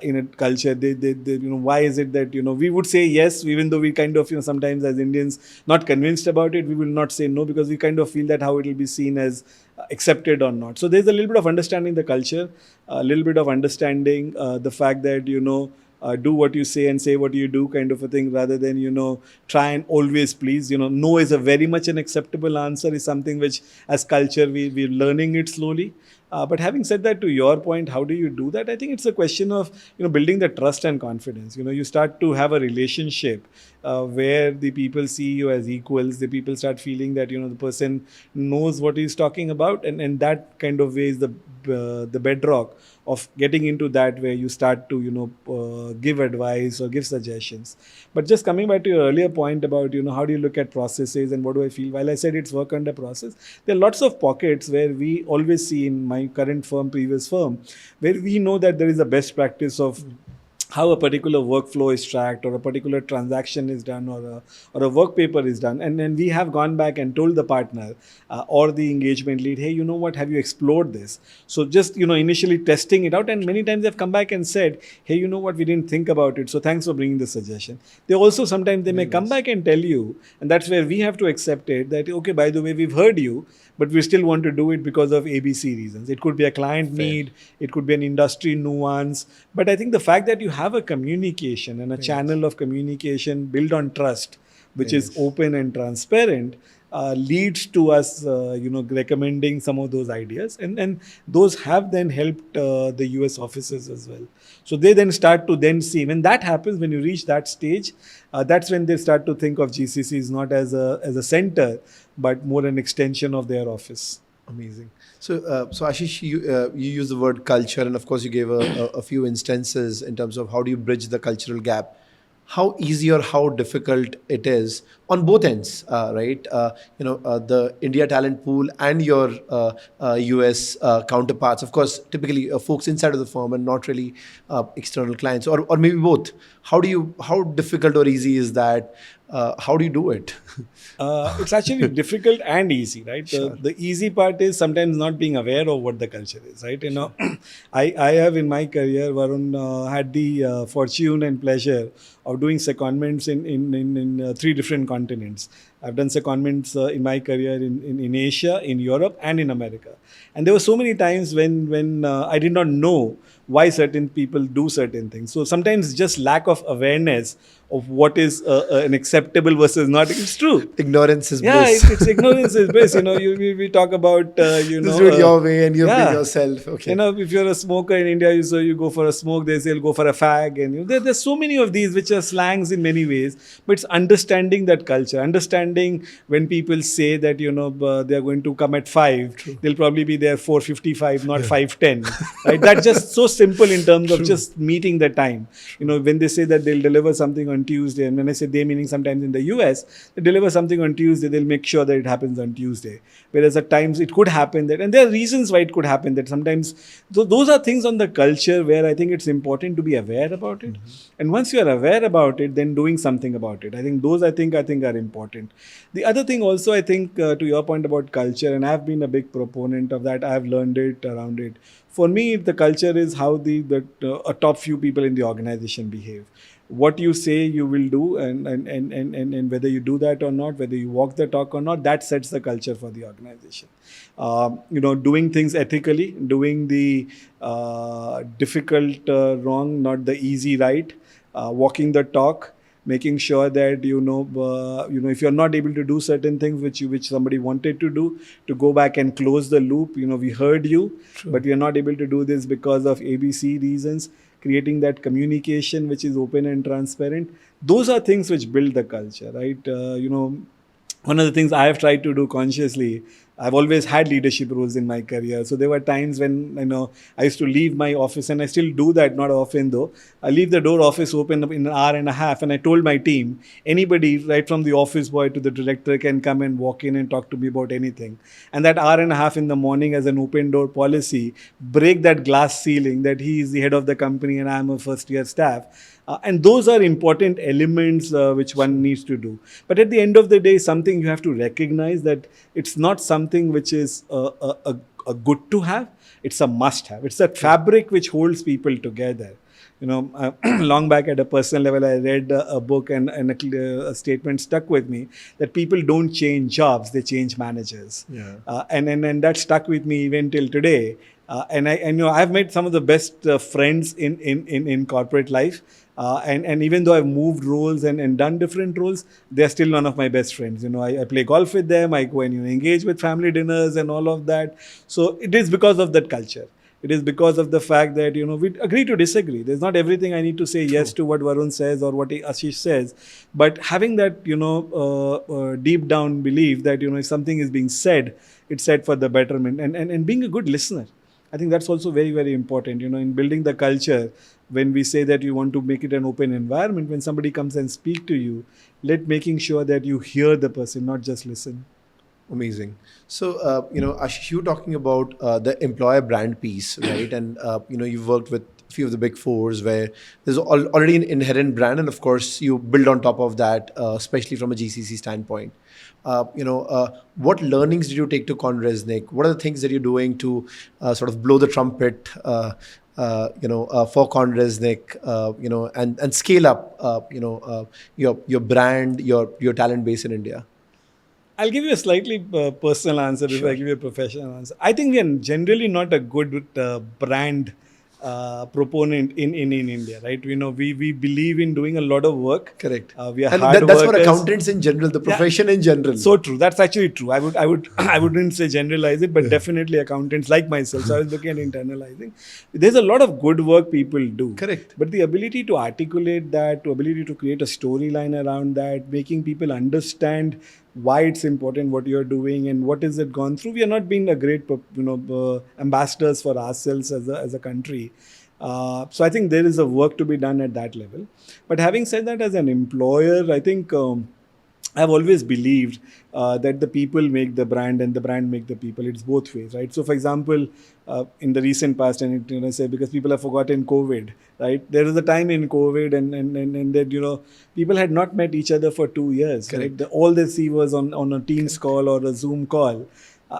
in a culture, they why is it that we would say yes, even though we kind of sometimes as Indians not convinced about it, we will not say no because we kind of feel that how it will be seen as accepted or not. So there's a little bit of understanding the culture, a little bit of understanding the fact that do what you say and say what you do, kind of a thing, rather than try and always please. No is a very much an acceptable answer, is something which as culture we're learning it slowly. But having said that, to your point, how do you do that? I think it's a question of building the trust and confidence. You start to have a relationship where the people see you as equals. The people start feeling that the person knows what he's talking about, and that kind of way is the bedrock of getting into that, where you start to give advice or give suggestions. But just coming back to your earlier point about how do you look at processes and what do I feel, while I said it's work under process, there are lots of pockets where we always see, in my current firm, previous firm, where we know that there is a best practice of how a particular workflow is tracked or a particular transaction is done or a work paper is done, and then we have gone back and told the partner or the engagement lead, hey, you know what, have you explored this? So just initially testing it out, and many times they've come back and said, hey, you know what, we didn't think about it, so thanks for bringing the suggestion. They also sometimes they may come back and tell you, and that's where we have to accept it, that okay, by the way, we've heard you, but we still want to do it because of ABC reasons. It could be a client need, it could be an industry nuance. But I think the fact that you have a communication and a channel of communication built on trust, which is open and transparent, leads to us, recommending some of those ideas, and those have then helped the US offices as well. So they then start to then see, when that happens, when you reach that stage, that's when they start to think of GCCs not as a center, but more an extension of their office. Amazing. So Ashish, you use the word culture, and of course you gave a few instances in terms of how do you bridge the cultural gap. How easy or how difficult it is on both ends, right? The India talent pool and your US counterparts. Of course, typically folks inside of the firm and not really external clients, or maybe both. How difficult or easy is that? How do you do it? It's actually difficult and easy, right? Sure. The easy part is sometimes not being aware of what the culture is, right? I have in my career, Varun, had the fortune and pleasure of doing secondments in 3 different continents. I've done secondments in my career in Asia, in Europe, and in America. And there were so many times when I did not know why certain people do certain things. So sometimes just lack of awareness of what is an acceptable versus not. It's true. Ignorance is Yeah, bliss. it's ignorance is bliss. We talk about Just do it your way and you bring yeah. yourself. Okay. If you're a smoker in India, you go for a smoke. They say you'll go for a fag, and there's so many of these which are slangs in many ways. But it's understanding that culture, understanding when people say that they are going to come at 5, True. they'll probably be there 4:55, not 5:10. Right? That's just so simple in terms of just meeting the time. When they say that they'll deliver something on Tuesday, and when I say they, meaning sometimes in the US, they deliver something on Tuesday, they'll make sure that it happens on Tuesday. Whereas at times it could happen that, and there are reasons why it could happen that sometimes, those are things on the culture where I think it's important to be aware about it. And once you are aware about it, then doing something about it. I think those I think are important. The other thing also, I think, to your point about culture, and I've been a big proponent of that, I've learned it around it. For me, the culture is how a top few people in the organization behave. What you say you will do, and whether you do that or not, whether you walk the talk or not, that sets the culture for the organization. Doing things ethically, doing the difficult wrong, not the easy right, walking the talk, making sure that if you're not able to do certain things which somebody wanted to do, to go back and close the loop. We heard you, True. but we are not able to do this because of ABC reasons. Creating that communication which is open and transparent. Those are things which build the culture, right? One of the things I have tried to do consciously, I've always had leadership roles in my career. So there were times when, I used to leave my office, and I still do that, not often though. I leave the office open in an hour and a half, and I told my team, anybody right from the office boy to the director can come and walk in and talk to me about anything. And that hour and a half in the morning as an open door policy, break that glass ceiling that he is the head of the company and I'm a first year staff. And those are important elements which one needs to do. But at the end of the day, something you have to recognize that it's not something which is a good to have. It's a must have. It's that fabric which holds people together. Long back at a personal level, I read a book and a statement stuck with me that people don't change jobs, they change managers. Yeah. And that stuck with me even till today. And I've made some of the best friends in corporate life. And even though I've moved roles and done different roles, they're still none of my best friends. I play golf with them, I go and engage with family dinners and all of that. So it is because of that culture. It is because of the fact that, we agree to disagree. There's not everything I need to say yes to what Varun says or what Ashish says. But having that, deep down belief that, if something is being said, it's said for the betterment and being a good listener. I think that's also very, very important, in building the culture. When we say that you want to make it an open environment, when somebody comes and speak to you, making sure that you hear the person, not just listen. Amazing. So, Ashish, you were talking about the employer brand piece, right? And, you've worked with a few of the big fours where there's already an inherent brand, and of course you build on top of that, especially from a GCC standpoint. What learnings did you take to CohnReznick? What are the things that you're doing to sort of blow the trumpet, for CohnReznick, and scale up, your brand, your talent base in India? I'll give you a slightly personal answer before I give you a professional answer. I think we are generally not a good brand proponent in India, right? We believe in doing a lot of work. Correct. We are And hard that's for workers. accountants in general, the profession in general. So true. That's actually true. I wouldn't say generalize it, but definitely accountants like myself. So I was looking at internalizing. There's a lot of good work people do. Correct. But the ability to articulate that, the ability to create a storyline around that, making people understand why it's important what you're doing and what is it gone through. We are not being a great ambassadors for ourselves as a country. So I think there is a work to be done at that level. But having said that, as an employer, I think I've always believed that the people make the brand and the brand make the people. It's both ways, right? So, for example, in the recent past, and I say because people have forgotten COVID, right? There was a time in COVID, and that people had not met each other for 2 years. Correct. Right? All they see was on a Teams call or a Zoom call.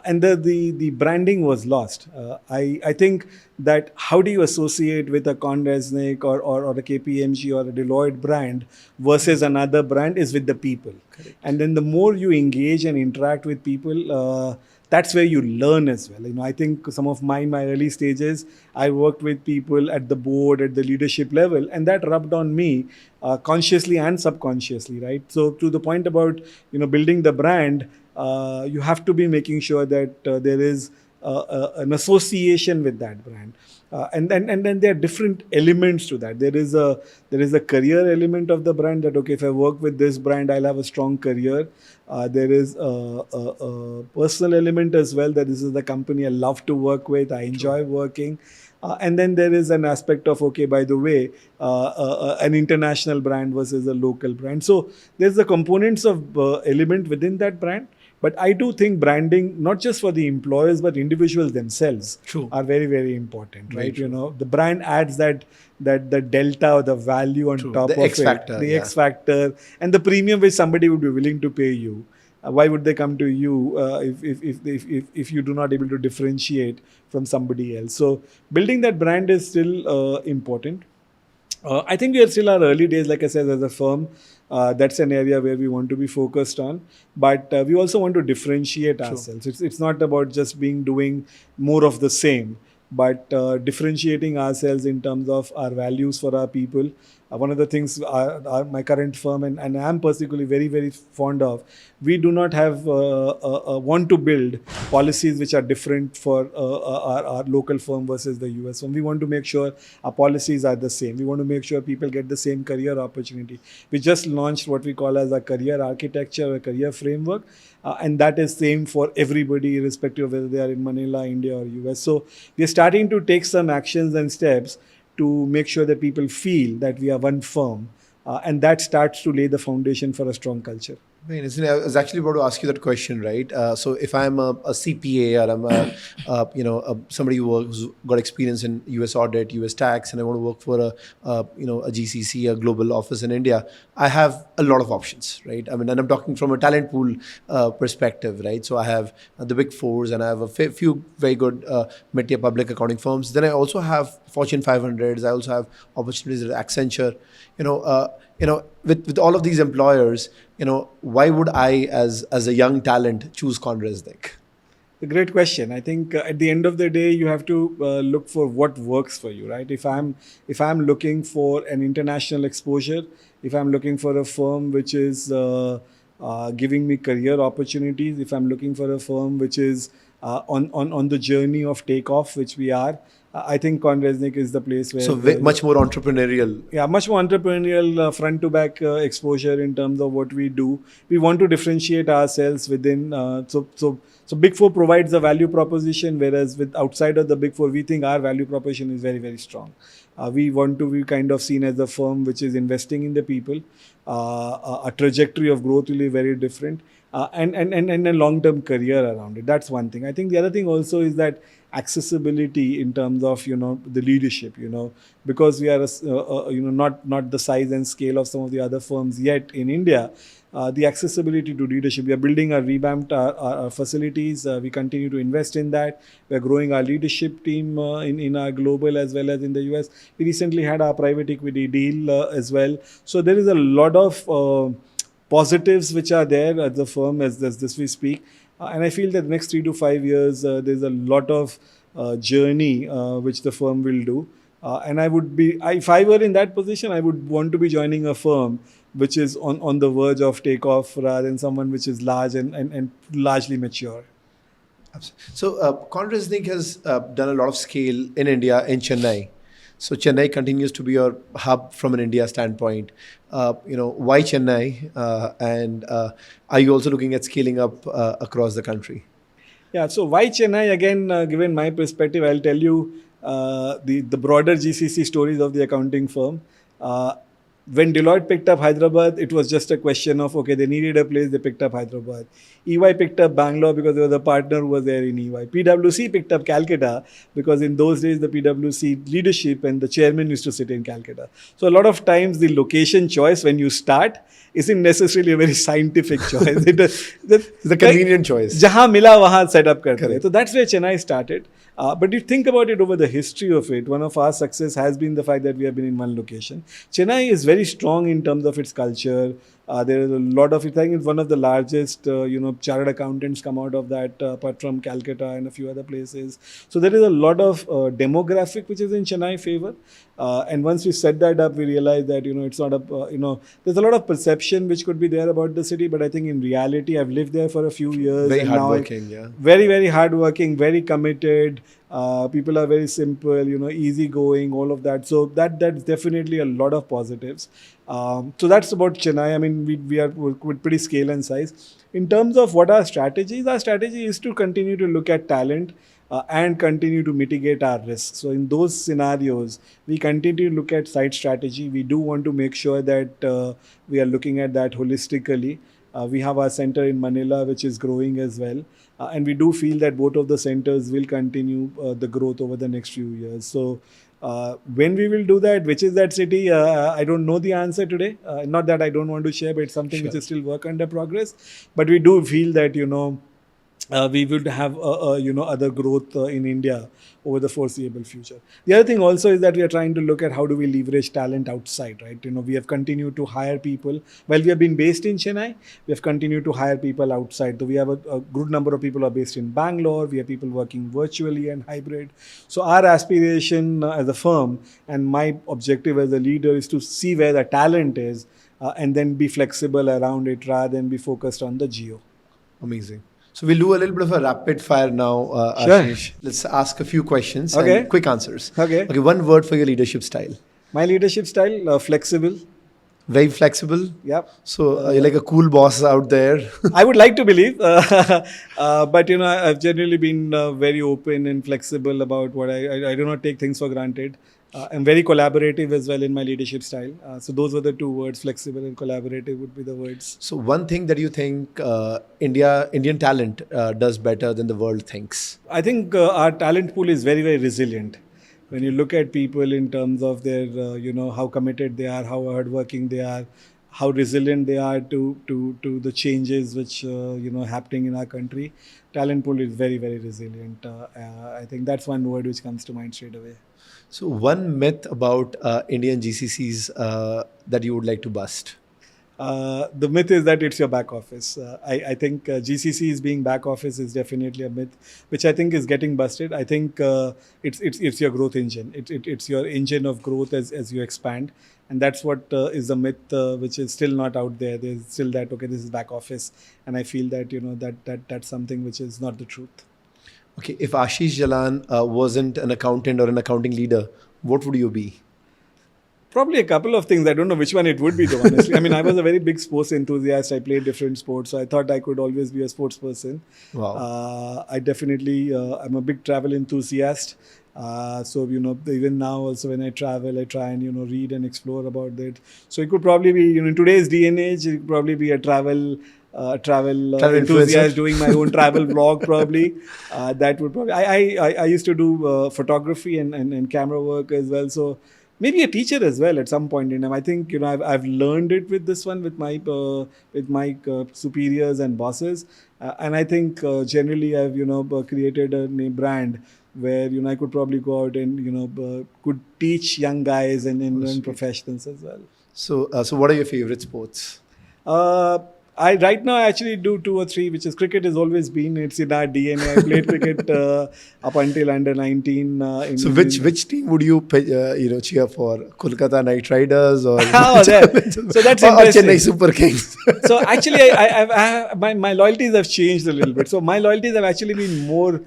And the branding was lost. I think that how do you associate with a CohnReznick or a KPMG or a Deloitte brand versus another brand is with the people. Correct. And then the more you engage and interact with people, that's where you learn as well. I think some of my early stages, I worked with people at the board, at the leadership level, and that rubbed on me consciously and subconsciously, right? So to the point about building the brand, you have to be making sure that there is an association with that brand, and then there are different elements to that. There is a career element of the brand that if I work with this brand, I'll have a strong career. There is a personal element as well, that this is the company I love to work with, I enjoy working. And then there is an aspect of, by the way, an international brand versus a local brand. So there's the components of element within that brand. But I do think branding, not just for the employers, but individuals themselves, are very, very important, right? The brand adds that the delta or the value on top the of X factor, the X factor, and the premium which somebody would be willing to pay you. Why would they come to you if you do not able to differentiate from somebody else? So building that brand is still important. I think we are still our early days, like I said, as a firm. That's an area where we want to be focused on, but we also want to differentiate ourselves. It's not about just doing more of the same, but differentiating ourselves in terms of our values for our people. One of the things my current firm and I'm particularly very, very fond of, we do not have want to build policies which are different for our local firm versus the US firm. We want to make sure our policies are the same. We want to make sure people get the same career opportunity. We just launched what we call as a career architecture, a career framework, and that is same for everybody, irrespective of whether they are in Manila, India or US. So we are starting to take some actions and steps to make sure that people feel that we are one firm, and that starts to lay the foundation for a strong culture. I was actually about to ask you that question, right? So if I'm a CPA or I'm somebody who's got experience in US audit, US tax, and I want to work for a GCC, a global office in India, I have a lot of options, right? And I'm talking from a talent pool perspective, right? So I have the big fours, and I have a few very good mid-tier public accounting firms. Then I also have Fortune 500s. I also have opportunities at Accenture. With all of these employers, why would I, as a young talent, choose CohnReznick? A great question. I think at the end of the day, you have to look for what works for you, right? If I'm looking for an international exposure, if I'm looking for a firm which is giving me career opportunities, if I'm looking for a firm which is on the journey of takeoff, which we are, I think CohnReznick is the place where... So much more entrepreneurial. Yeah, much more entrepreneurial, front to back exposure in terms of what we do. We want to differentiate ourselves within... So Big Four provides a value proposition, whereas with outside of the Big Four, we think our value proposition is very, very strong. We want to be kind of seen as a firm which is investing in the people. A trajectory of growth will be very different. and a long-term career around it. That's one thing. I think the other thing also is that accessibility in terms of the leadership. Because we are not the size and scale of some of the other firms yet in India. The accessibility to leadership. We are building our revamped our facilities. We continue to invest in that. We are growing our leadership team in our global as well as in the US. We recently had our private equity deal as well. So there is a lot of positives which are there at the firm as this we speak. And I feel that the next 3 to 5 years, there's a lot of journey which the firm will do. And if I were in that position, I would want to be joining a firm which is on the verge of takeoff rather than someone which is large and largely mature. So CohnReznick has done a lot of scale in India, in Chennai. So Chennai continues to be your hub from an India standpoint. Why Chennai? And are you also looking at scaling up across the country? Yeah, so why Chennai? Again, given my perspective, I'll tell you the broader GCC stories of the accounting firm. When Deloitte picked up Hyderabad, it was just a question of, okay, they needed a place, they picked up Hyderabad. EY picked up Bangalore because there was a partner who was there in EY. PwC picked up Calcutta because in those days, the PwC leadership and the chairman used to sit in Calcutta. So a lot of times the location choice when you start isn't necessarily a very scientific choice. It's a convenient choice. Jahan mila wahan set up karte hain. So that's where Chennai started. But if you think about it over the history of it, one of our success has been the fact that we have been in one location. Chennai is very strong in terms of its culture. There is a lot of, I think it's one of the largest, chartered accountants come out of that, apart from Calcutta and a few other places. So there is a lot of demographic which is in Chennai favor. And once we set that up, we realized that, it's not there's a lot of perception which could be there about the city, but I think in reality, I've lived there for a few years. Very hardworking, yeah. Very, very hardworking, very committed. People are very simple, easygoing, all of that. So that's definitely a lot of positives. So that's about Chennai. I mean, we're pretty scale and size. In terms of what our strategy is to continue to look at talent and continue to mitigate our risks. So in those scenarios, we continue to look at site strategy. We do want to make sure that we are looking at that holistically. We have our center in Manila, which is growing as well. And we do feel that both of the centers will continue the growth over the next few years. So when we will do that, which is that city, I don't know the answer today. Not that I don't want to share, but it's something which is still work under progress. But we do feel that, we will have other growth in India over the foreseeable future. The other thing also is that we are trying to look at how do we leverage talent outside, right? We have continued to hire people. While we have been based in Chennai, we have continued to hire people outside. So we have a good number of people who are based in Bangalore. We have people working virtually and hybrid. So our aspiration as a firm and my objective as a leader is to see where the talent is and then be flexible around it rather than be focused on the geo. Amazing. So we'll do a little bit of a rapid fire now, Ashish. Sure. Let's ask a few questions and quick answers. Okay, one word for your leadership style. My leadership style, flexible. Very flexible? Yep. So you're like a cool boss out there? I would like to believe. But, I've generally been very open and flexible about what I do not take things for granted. I'm very collaborative as well in my leadership style. So those were the two words, flexible and collaborative would be the words. So one thing that you think Indian talent does better than the world thinks? I think our talent pool is very, very resilient. When you look at people in terms of their, how committed they are, how hardworking they are, how resilient they are to the changes which, happening in our country, talent pool is very, very resilient. I think that's one word which comes to mind straight away. So one myth about Indian GCCs that you would like to bust? The myth is that it's your back office. I think GCCs being back office is definitely a myth, which I think is getting busted. I think it's your growth engine. It's your engine of growth as you expand. And that's what is the myth which is still not out there. There's still that, okay, this is back office. And I feel that, that's something which is not the truth. Okay, if Ashish Jalan wasn't an accountant or an accounting leader, what would you be? Probably a couple of things. I don't know which one it would be though, honestly. I mean, I was a very big sports enthusiast. I played different sports. So I thought I could always be a sports person. Wow. I definitely, I'm a big travel enthusiast. So, even now also when I travel, I try and, read and explore about that. So it could probably be, in today's day and age, it could probably be a travel Travel enthusiast influencer. doing my own travel vlog probably. That would probably I used to do photography and camera work as well. So maybe a teacher as well at some point in time. I think I've learned it with this one with my superiors and bosses, and I think generally I've created a brand where I could probably go out and could teach young guys and professionals as well. So what are your favorite sports? Uh, I right now I actually do two or three, which is cricket has always been it's in our DNA. I played cricket up until under 19. So which team would you cheer for? Kolkata Knight Riders or Oh, so that's or interesting. Chennai Super Kings? So actually, my loyalties have changed a little bit. So my loyalties have actually been more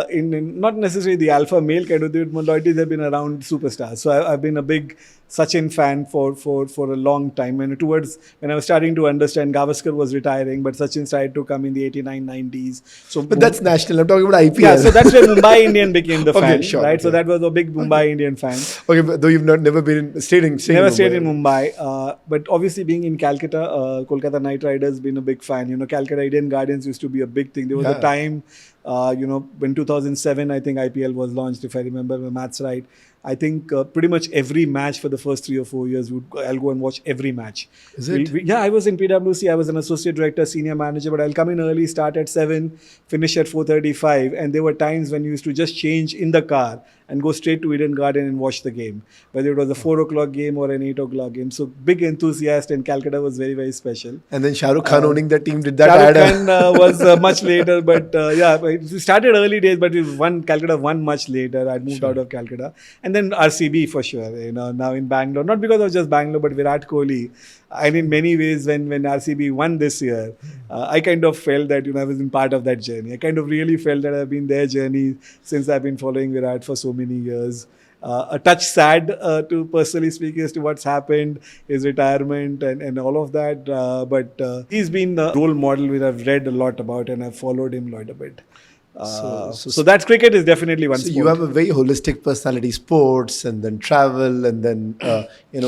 in not necessarily the alpha male kind of thing. My loyalties have been around superstars. So I've been a big Sachin fan for a long time. And towards when I was starting to understand, Gavaskar was retiring, but Sachin started to come in the 89, 90s. So But that's national. I'm talking about IPL. yeah, so that's where Mumbai Indian became the Okay, fan, sure, right? okay. So that was a big Mumbai Indian fan. Okay, but though you've never been stayed in Never Mumbai. stayed in Mumbai, but obviously being in Calcutta, Kolkata Knight Riders been a big fan. Calcutta Eden Gardens used to be a big thing. There was Yeah. a time, when 2007, I think IPL was launched, if I remember my maths right. I think pretty much every match for the first 3 or 4 years, I'll go and watch every match. Is it? Yeah, I was in PwC. I was an associate director, senior manager, but I'll come in early, start at 7, finish at 4:35. And there were times when you used to just change in the car and go straight to Eden Garden and watch the game, whether it was a 4 o'clock game or an 8 o'clock game. So big enthusiast, and Calcutta was very, very special. And then Shah Rukh Khan owning the team, did that Shah add Rukh up? Khan was much later, but it started early days, but Calcutta won much later. I moved out of Calcutta. And then RCB for sure, now in Bangalore. Not because of just Bangalore, but Virat Kohli. And in many ways, when RCB won this year, I kind of felt that, I was in part of that journey. I kind of really felt that I've been their journey since I've been following Virat for so many years. A touch sad to personally speak as to what's happened, his retirement and all of that. But he's been a role model which I've read a lot about and I've followed him a lot a bit. So that's cricket is definitely one So sport. you have a very holistic personality: sports, and then travel, and then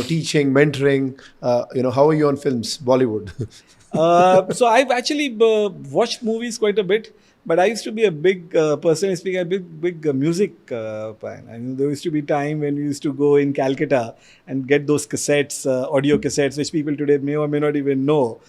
teaching, mentoring. How are you on films, Bollywood? So I've actually watched movies quite a bit, but I used to be a big, personally speaking, a big music fan. I mean, there used to be time when we used to go in Calcutta and get those cassettes, audio cassettes, which people today may or may not even know.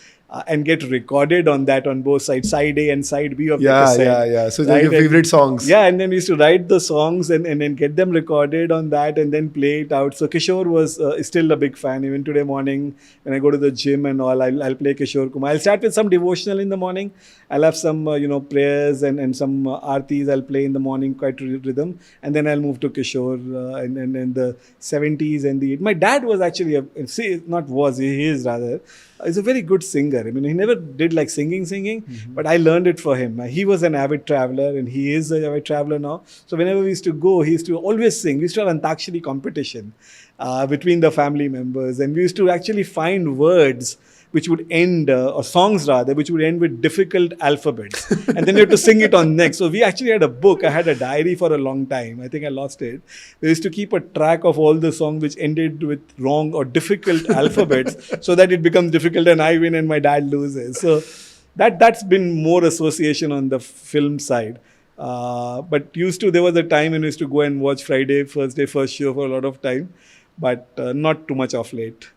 And get recorded on that on both sides, side A and side B of the cassette. Yeah. So they're your Right? favorite songs. Yeah, and then we used to write the songs and then get them recorded on that and then play it out. So Kishore was still a big fan. Even today morning when I go to the gym and all, I'll play Kishore Kumar. I'll start with some devotional in the morning. I'll have some prayers and some aartis I'll play in the morning, quite rhythm. And then I'll move to Kishore and the 70s and the... My dad was actually, he is rather... He's a very good singer. I mean, he never did like singing, but I learned it for him. He was an avid traveler and he is an avid traveler now. So whenever we used to go, he used to always sing. We used to have Antakshari competition between the family members. And we used to actually find words which would end, or songs rather, which would end with difficult alphabets. And then you have to sing it on next. So we actually had a book. I had a diary for a long time. I think I lost it. We used to keep a track of all the songs which ended with wrong or difficult alphabets so that it becomes difficult and I win and my dad loses. So that's been more association on the film side. But there was a time when we used to go and watch Friday, first day, first show for a lot of time, but not too much of late.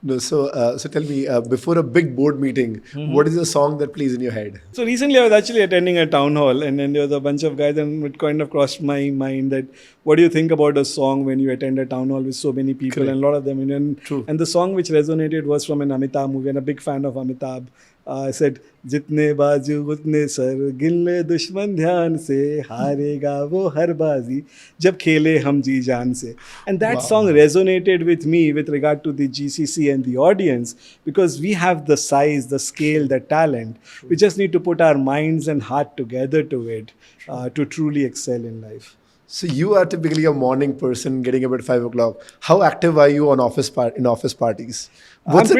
No, so tell me, before a big board meeting, what is the song that plays in your head? So recently I was actually attending a town hall and then there was a bunch of guys and it kind of crossed my mind that what do you think about a song when you attend a town hall with so many people? Correct. And a lot of them. True. And the song which resonated was from an Amitabh movie and a big fan of Amitabh. I said, जितने बाजू उतने sir गिन ले दुश्मन ध्यान से हारेगा वो हर बाजी जब खेले हम जी जान से. And that song resonated with me with regard to the GCC and the audience because we have the size, the scale, the talent. We just need to put our minds and heart together to it to truly excel in life. So you are typically a morning person, getting up at 5 o'clock. How active are you on office parties? What's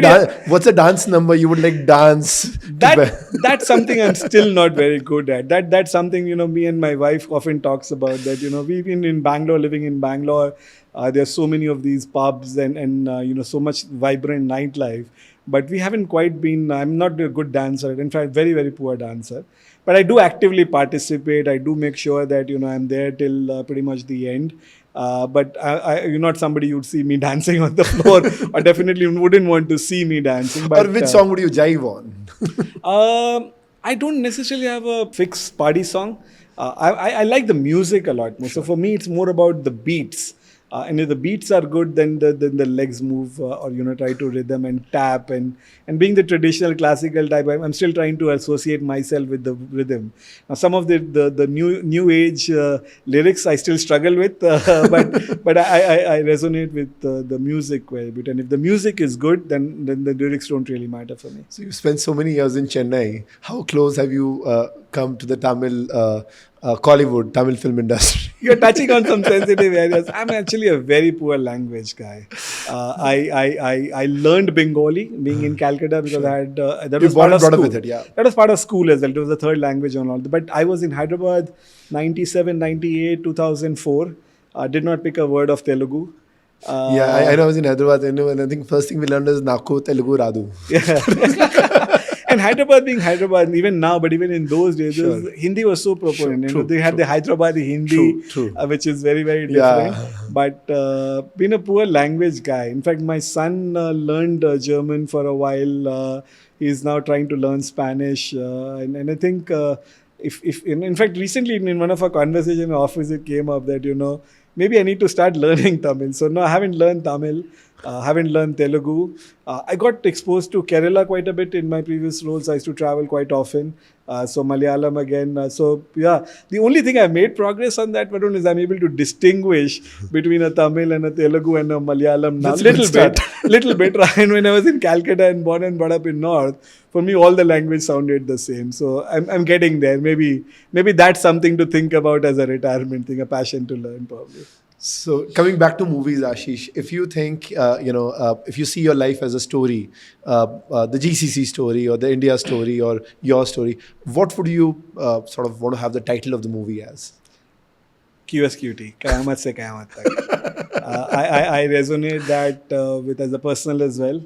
a dance number you would like dance? That's something I'm still not very good at. That's something me and my wife often talks about. That we've been in Bangalore, living in Bangalore. There are so many of these pubs and so much vibrant nightlife. but we haven't quite been. I'm not a good dancer. In fact, very very poor dancer. But I do actively participate. I do make sure that I'm there till pretty much the end. But you're not somebody you'd see me dancing on the floor, or definitely wouldn't want to see me dancing. But, or which song would you jive on? I don't necessarily have a fixed party song. I like the music a lot more. So for me, it's more about the beats. And if the beats are good, then the legs move, or try to rhythm and tap, and being the traditional classical type, I'm still trying to associate myself with the rhythm. Now, some of the new age lyrics I still struggle with, but I resonate with the music quite a bit. And if the music is good, then the lyrics don't really matter for me. So you spent so many years in Chennai. How close have you come to the Tamil Kollywood, Tamil film industry? You're touching on some sensitive areas. I'm actually a very poor language guy. I learned Bengali being in Calcutta because I had that was part of school. With it, yeah. That was part of school as well. It was the third language and all. But I was in Hyderabad, 97, 98, 2004. Did not pick a word of Telugu. I know I was in Hyderabad, and I think first thing we learned is Naku, Telugu, Radu. Yeah. And Hyderabad being Hyderabad, even now, but even in those days, Hindi was so proponent. They had the Hyderabadi Hindi, which is very, very different. Yeah. But being a poor language guy, in fact, my son learned German for a while. He's now trying to learn Spanish. And I think, in fact, recently in one of our conversations in the office, it came up that, maybe I need to start learning Tamil. So no, I haven't learned Tamil. Haven't learned Telugu. I got exposed to Kerala quite a bit in my previous roles. I used to travel quite often. So Malayalam again. The only thing I made progress on that, Varun, is I'm able to distinguish between a Tamil and a Telugu and a Malayalam now. Little bit. And when I was in Calcutta and born and brought up in North, for me all the language sounded the same. So I'm getting there. Maybe that's something to think about as a retirement thing, a passion to learn probably. So coming back to movies, Ashish, if you think, if you see your life as a story, the GCC story or the India story or your story, what would you sort of want to have the title of the movie as? QSQT, Kayamat se Kayamat tak. I resonate that with as a personal as well.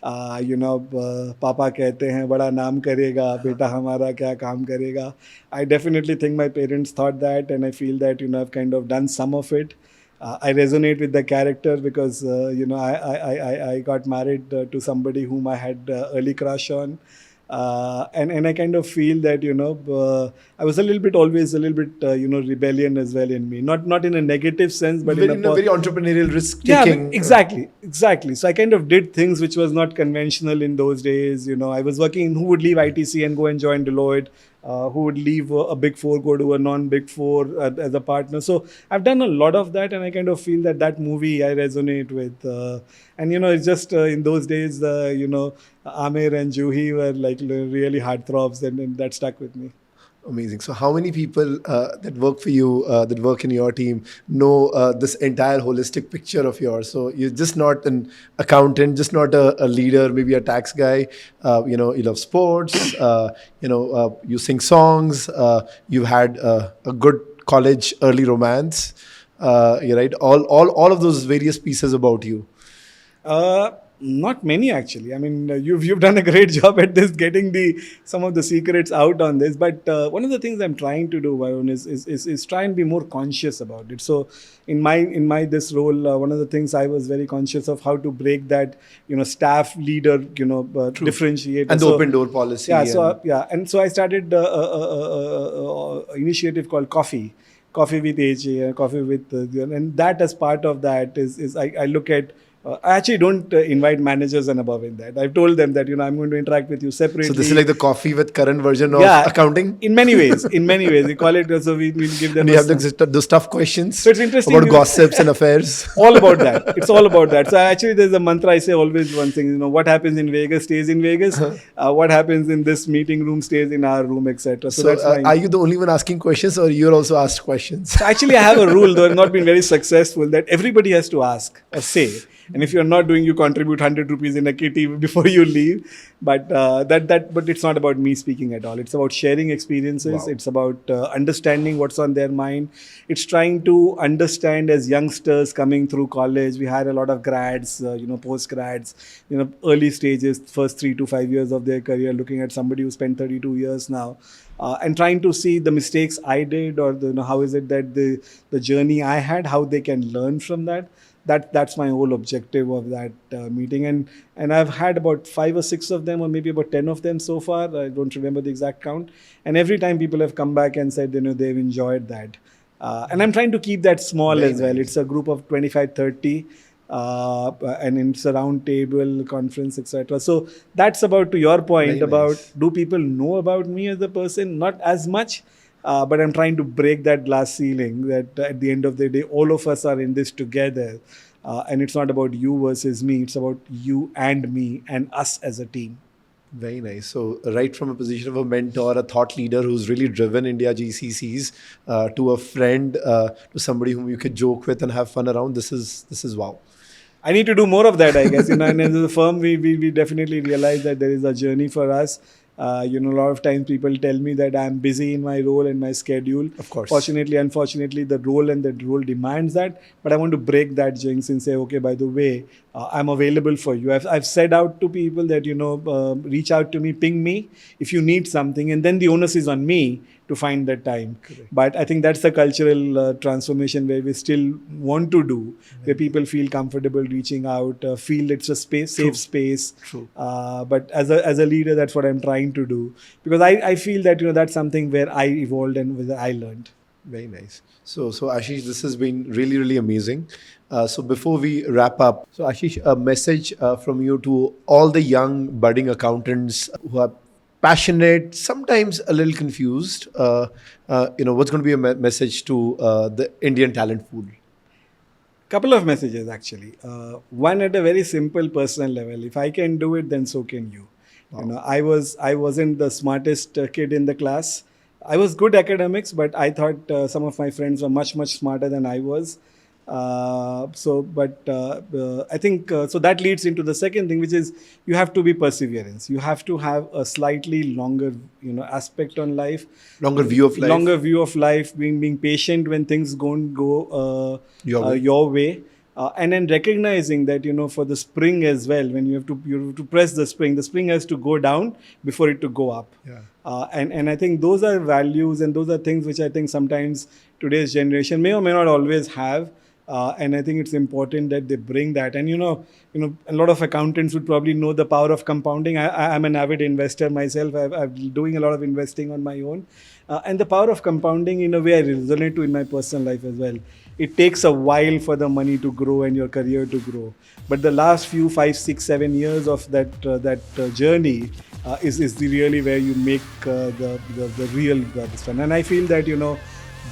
Papa कहते हैं बड़ा नाम करेगा, बेटा हमारा क्या काम करेगा. I definitely think my parents thought that, and I feel that I've kind of done some of it. I resonate with the character because I got married to somebody whom I had early crush on, and I kind of feel that I was always a little bit rebellion as well in me, not in a negative sense, but in a very entrepreneurial, risk taking. Yeah, exactly. So I kind of did things which was not conventional in those days. I was working. Who would leave ITC and go and join Deloitte? Who would leave a big four, go to a non-big four as a partner. So I've done a lot of that, and I kind of feel that movie I resonate with. And it's just in those days, Aamir and Juhi were like really heartthrobs, and that stuck with me. Amazing. So how many people that work for you, that work in your team, know this entire holistic picture of yours? So you're just not an accountant, just not a leader, maybe a tax guy. You love sports. You sing songs. You've had a good college early romance. You're right. All of those various pieces about you. Not many actually. I mean, you've done a great job at this, getting some of the secrets out on this. But one of the things I'm trying to do, Varun, is try and be more conscious about it. So in my this role, one of the things I was very conscious of how to break that staff leader differentiator and the open door policy. Yeah. And so I started a initiative called Coffee with AJ, Coffee with and that as part of that is I look at. I actually don't invite managers and above in that. I've told them that I'm going to interact with you separately. So this is like the Coffee with current version of accounting? In many ways. We call it, so we'll give them... And you have those tough questions? So it's interesting. About gossips and affairs? All about that. It's all about that. So actually there's a mantra I say always one thing, what happens in Vegas stays in Vegas. What happens in this meeting room stays in our room, etc. So that's are you the only one asking questions, or you're also asked questions? So actually I have a rule, though I've not been very successful, that everybody has to ask or say. And if you're not doing, you contribute 100 rupees in a kitty before you leave. But but it's not about me speaking at all. It's about sharing experiences. Wow. It's about understanding what's on their mind. It's trying to understand as youngsters coming through college. We hire a lot of grads, post grads, early stages, first 3 to 5 years of their career, looking at somebody who spent 32 years now. And trying to see the mistakes I did, or how is it that the journey I had, how they can learn from that. That's my whole objective of that meeting. And I've had about 5 or 6 of them, or maybe about 10 of them so far. I don't remember the exact count. And every time people have come back and said, they've enjoyed that. And I'm trying to keep that small Very as well. nice. It's a group of 25, 30. And it's a round table conference, etc. So that's about, to your point, Very about nice. do people know about me as a person? Not as much, but I'm trying to break that glass ceiling that at the end of the day, all of us are in this together. And it's not about you versus me. It's about you and me and us as a team. Very nice. So, right from a position of a mentor, a thought leader who's really driven India GCCs, to a friend, to somebody whom you could joke with and have fun around. This is wow. I need to do more of that, I guess. And as a firm, we definitely realize that there is a journey for us. A lot of times people tell me that I'm busy in my role and my schedule. Of course. Fortunately, unfortunately, the role demands that. But I want to break that jinx and say, okay, by the way, I'm available for you. I've said out to people that, reach out to me, ping me if you need something. And then the onus is on me to find that time. Correct. But I think that's the cultural transformation where we still want to do, where people feel comfortable reaching out, feel it's a safe space. True. But as a leader, that's what I'm trying to do, because I feel that that's something where I evolved and where I learned. Very nice. So Ashish, this has been really, really amazing. So before we wrap up, so Ashish, a message from you to all the young budding accountants who are passionate, sometimes a little confused. What's going to be a message to the Indian talent pool? Couple of messages, actually. One, at a very simple personal level. If I can do it, then so can you. Wow. I wasn't the smartest kid in the class. I was good academics, but I thought some of my friends were much, much smarter than I was. I think so that leads into the second thing, which is you have to be perseverance. You have to have a slightly longer, aspect on life. Longer view of life. Longer view of life, being patient when things don't go your way. And then recognizing that, for the spring as well, when you have to press the spring has to go down before it to go up. Yeah. And I think those are values, and those are things which I think sometimes today's generation may or may not always have. And I think it's important that they bring that. And a lot of accountants would probably know the power of compounding. I'm an avid investor myself. I'm doing a lot of investing on my own. And the power of compounding, in a way, I resonate to in my personal life as well. It takes a while for the money to grow and your career to grow. But the last few 5, 6, 7 years of that journey is really where you make the real this one. And I feel that,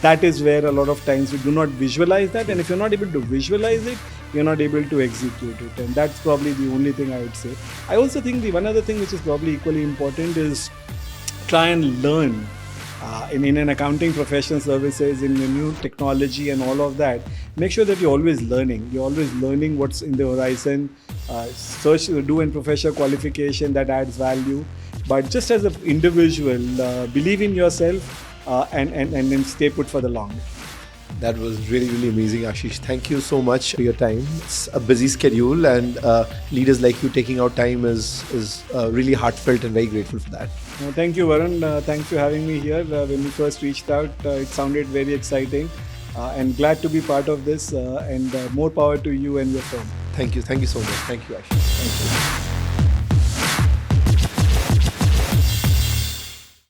that is where a lot of times we do not visualize that. And if you're not able to visualize it, you're not able to execute it. And that's probably the only thing I would say. I also think the one other thing which is probably equally important is try and learn. In an accounting professional services, in the new technology and all of that, make sure that you're always learning. You're always learning what's in the horizon. Do and professional qualification that adds value. But just as an individual, believe in yourself and then stay put for the long. That was really, really amazing, Ashish. Thank you so much for your time. It's a busy schedule, and leaders like you taking out time is really heartfelt, and very grateful for that. Thank you, Varun. Thanks for having me here. When we first reached out, it sounded very exciting, and glad to be part of this, and more power to you and your firm. Thank you so much. Thank you, Ashish. Thank you.